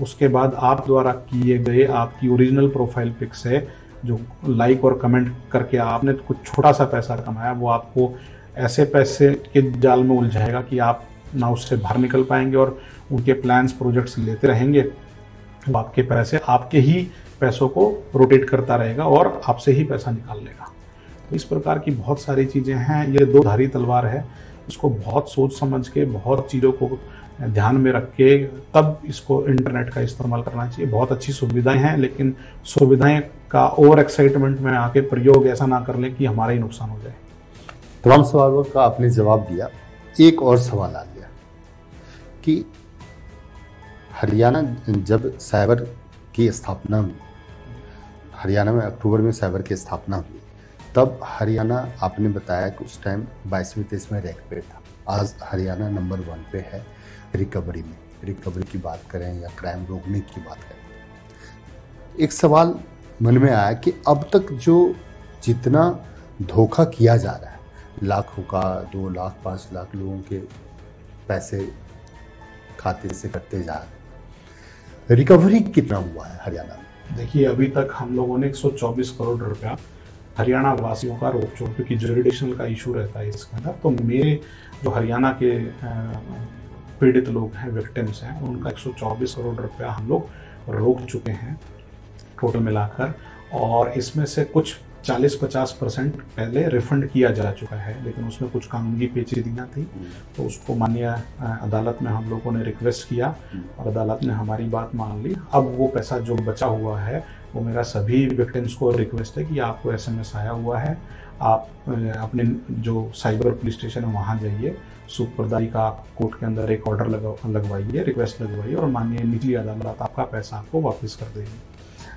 उसके बाद आप द्वारा किए गए आपकी ओरिजिनल प्रोफाइल पिक से जो लाइक और कमेंट करके आपने कुछ छोटा सा पैसा कमाया, वो आपको ऐसे पैसे के जाल में उलझाएगा कि आप ना उससे बाहर निकल पाएंगे और उनके प्लान्स, प्रोजेक्ट्स लेते रहेंगे। वो आपके पैसे, आपके ही पैसों को रोटेट करता रहेगा और आपसे ही पैसा निकाल लेगा। तो इस प्रकार की बहुत सारी चीज़ें हैं। ये दो धारी तलवार है, इसको बहुत सोच समझ के, बहुत चीज़ों को ध्यान में रख के तब इसको इंटरनेट का इस्तेमाल करना चाहिए। बहुत अच्छी सुविधाएं हैं, लेकिन सुविधाएं का ओवर एक्साइटमेंट में आके प्रयोग ऐसा ना कर लें कि हमारा ही नुकसान हो जाए। तमाम सवालों का आपने जवाब दिया। एक और सवाल आ गया कि हरियाणा जब साइबर की स्थापना हुई, हरियाणा में अक्टूबर में साइबर की स्थापना हुई, तब हरियाणा आपने बताया कि उस टाइम 22वें 23वें रैंक पे था। आज हरियाणा नंबर 1 पे है रिकवरी में। रिकवरी की बात करें या क्राइम रोकने की बात करें, एक सवाल मन में आया कि अब तक जो जितना धोखा किया जा रहा है, लाखों का, 2 लाख 5 लाख लोगों के पैसे खाते से कटते जा रहे हैं, रिकवरी कितना हुआ है हरियाणा में? देखिए, अभी तक हम लोगों ने 124 करोड़ रुपया हरियाणा वासियों का रोक छोड़, क्योंकि जुरिडिक्शनल का इशू रहता है इसके अंदर। तो मेरे जो हरियाणा के पीड़ित लोग हैं, विक्टिम्स हैं, उनका 124 करोड़ रुपया हम लोग रोक चुके हैं टोटल मिलाकर। और इसमें से कुछ 40-50% पहले रिफंड किया जा चुका है, लेकिन उसमें कुछ कानूनी पेचीदगियां थी, तो उसको माननीय अदालत में हम लोगों ने रिक्वेस्ट किया और अदालत ने हमारी बात मान ली। अब वो पैसा जो बचा हुआ है, वो मेरा सभी विक्टिम्स को रिक्वेस्ट है कि आपको SMS आया हुआ है, आप अपने जो साइबर पुलिस स्टेशन है वहाँ जाइए, सुपुर्दारी का कोर्ट के अंदर एक ऑर्डर लगवाइए, रिक्वेस्ट लगवाइए और माननीय निचली अदालत आपका पैसा आपको वापस कर देगी।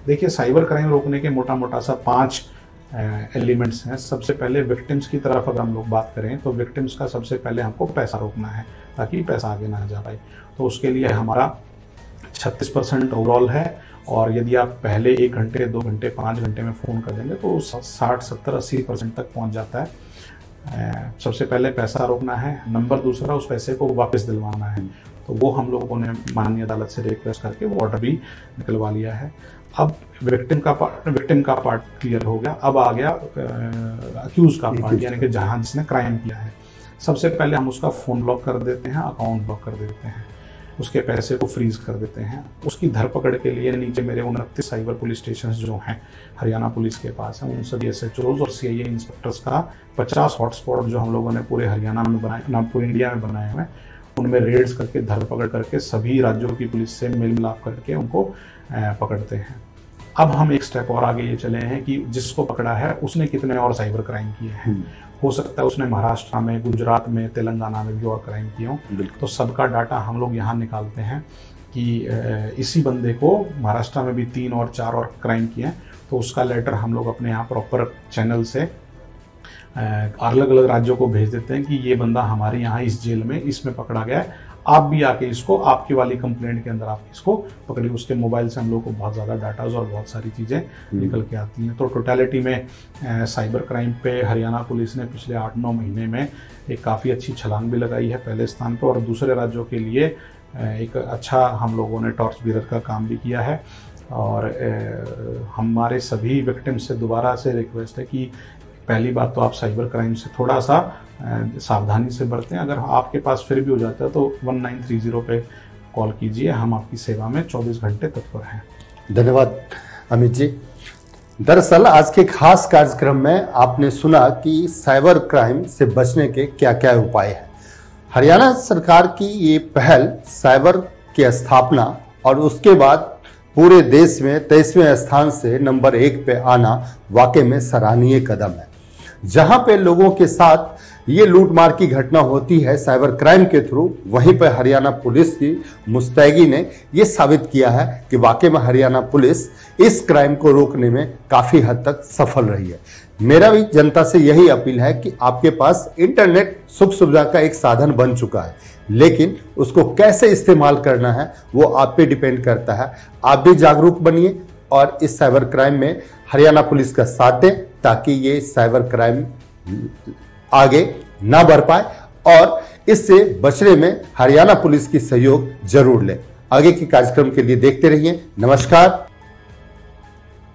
देखिए, साइबर क्राइम रोकने के मोटा मोटा सा 5 एलिमेंट्स हैं। सबसे पहले विक्टिम्स की तरफ अगर हम लोग बात करें तो विक्टिम्स का सबसे पहले हमको पैसा रोकना है ताकि पैसा आगे ना जा पाए। तो उसके लिए हमारा 36% ओवरऑल है, और यदि आप पहले 1 घंटे, 2 घंटे, 5 घंटे में फ़ोन कर देंगे तो 60, 70, 80% तक पहुंच जाता है। सबसे पहले पैसा रोकना है। नंबर दूसरा, उस पैसे को वापस दिलवाना है। तो वो हम लोगों ने माननीय अदालत से रिक्वेस्ट करके वो ऑर्डर भी निकलवा लिया है। अब विक्टिम का पार्ट क्लियर हो गया। अब आ गया अक्यूज का पार्ट, यानी कि जहां जिसने क्राइम किया है। सबसे पहले हम उसका फ़ोन ब्लॉक कर देते हैं, अकाउंट ब्लॉक कर देते हैं, उसके पैसे को फ्रीज कर देते हैं। उसकी धरपकड़ के लिए नीचे मेरे 29 साइबर पुलिस स्टेशन जो हैं हरियाणा पुलिस के पास हैं, उन सभी SHOs और CIA इंस्पेक्टर्स का 50 हॉटस्पॉट जो हम लोगों ने पूरे हरियाणा में बनाए, ना पूरे इंडिया में बनाए हुए हैं, उनमें रेड्स करके, धरपकड़ करके सभी राज्यों की पुलिस से मेल मिलाप करके उनको पकड़ते हैं। अब हम एक स्टेप और आगे ये चले हैं कि जिसको पकड़ा है उसने कितने और साइबर क्राइम किए हैं। हो सकता है उसने महाराष्ट्र में, गुजरात में, तेलंगाना में भी और क्राइम किए हों। तो सबका डाटा हम लोग यहाँ निकालते हैं कि इसी बंदे को महाराष्ट्र में भी 3 और 4 और क्राइम किए हैं, तो उसका लेटर हम लोग अपने यहाँ प्रॉपर चैनल से अलग अलग राज्यों को भेज देते हैं कि ये बंदा हमारे यहाँ इस जेल में इसमें पकड़ा गया है, आप भी आके इसको आपकी वाली कंप्लेंट के अंदर आप इसको पकड़िए। उसके मोबाइल से हम लोग को बहुत ज़्यादा डाटाज और बहुत सारी चीज़ें निकल के आती हैं। तो टोटलिटी में साइबर क्राइम पे हरियाणा पुलिस ने पिछले 8-9 महीने में एक काफ़ी अच्छी छलांग भी लगाई है पहले स्थान पर, और दूसरे राज्यों के लिए एक अच्छा हम लोगों ने टॉर्च बीरर का काम भी किया है। और हमारे सभी विक्टिम से दोबारा से रिक्वेस्ट है कि पहली बात तो आप साइबर क्राइम से थोड़ा सा सावधानी से बरतें। अगर आपके पास फिर भी हो जाता है तो 1930 पे कॉल कीजिए, हम आपकी सेवा में 24 घंटे तत्पर हैं। धन्यवाद अमित जी। दरअसल आज के खास कार्यक्रम में आपने सुना कि साइबर क्राइम से बचने के क्या क्या उपाय हैं। हरियाणा सरकार की ये पहल साइबर की स्थापना और उसके बाद पूरे देश में 23वें स्थान से नंबर 1 पे आना वाकई में सराहनीय कदम है। जहां पे लोगों के साथ ये लूटमार की घटना होती है साइबर क्राइम के थ्रू, वहीं पर हरियाणा पुलिस की मुस्तैदी ने ये साबित किया है कि वाकई में हरियाणा पुलिस इस क्राइम को रोकने में काफी हद तक सफल रही है। मेरा भी जनता से यही अपील है कि आपके पास इंटरनेट सुख सुविधा का एक साधन बन चुका है, लेकिन उसको कैसे इस्तेमाल करना है वो आप पे डिपेंड करता है। आप भी जागरूक बनिए और इस साइबर क्राइम में हरियाणा पुलिस का साथ दें ताकि ये साइबर क्राइम आगे ना बढ़ पाए, और इससे बचने में हरियाणा पुलिस की सहयोग जरूर लें। आगे के कार्यक्रम के लिए देखते रहिए। नमस्कार।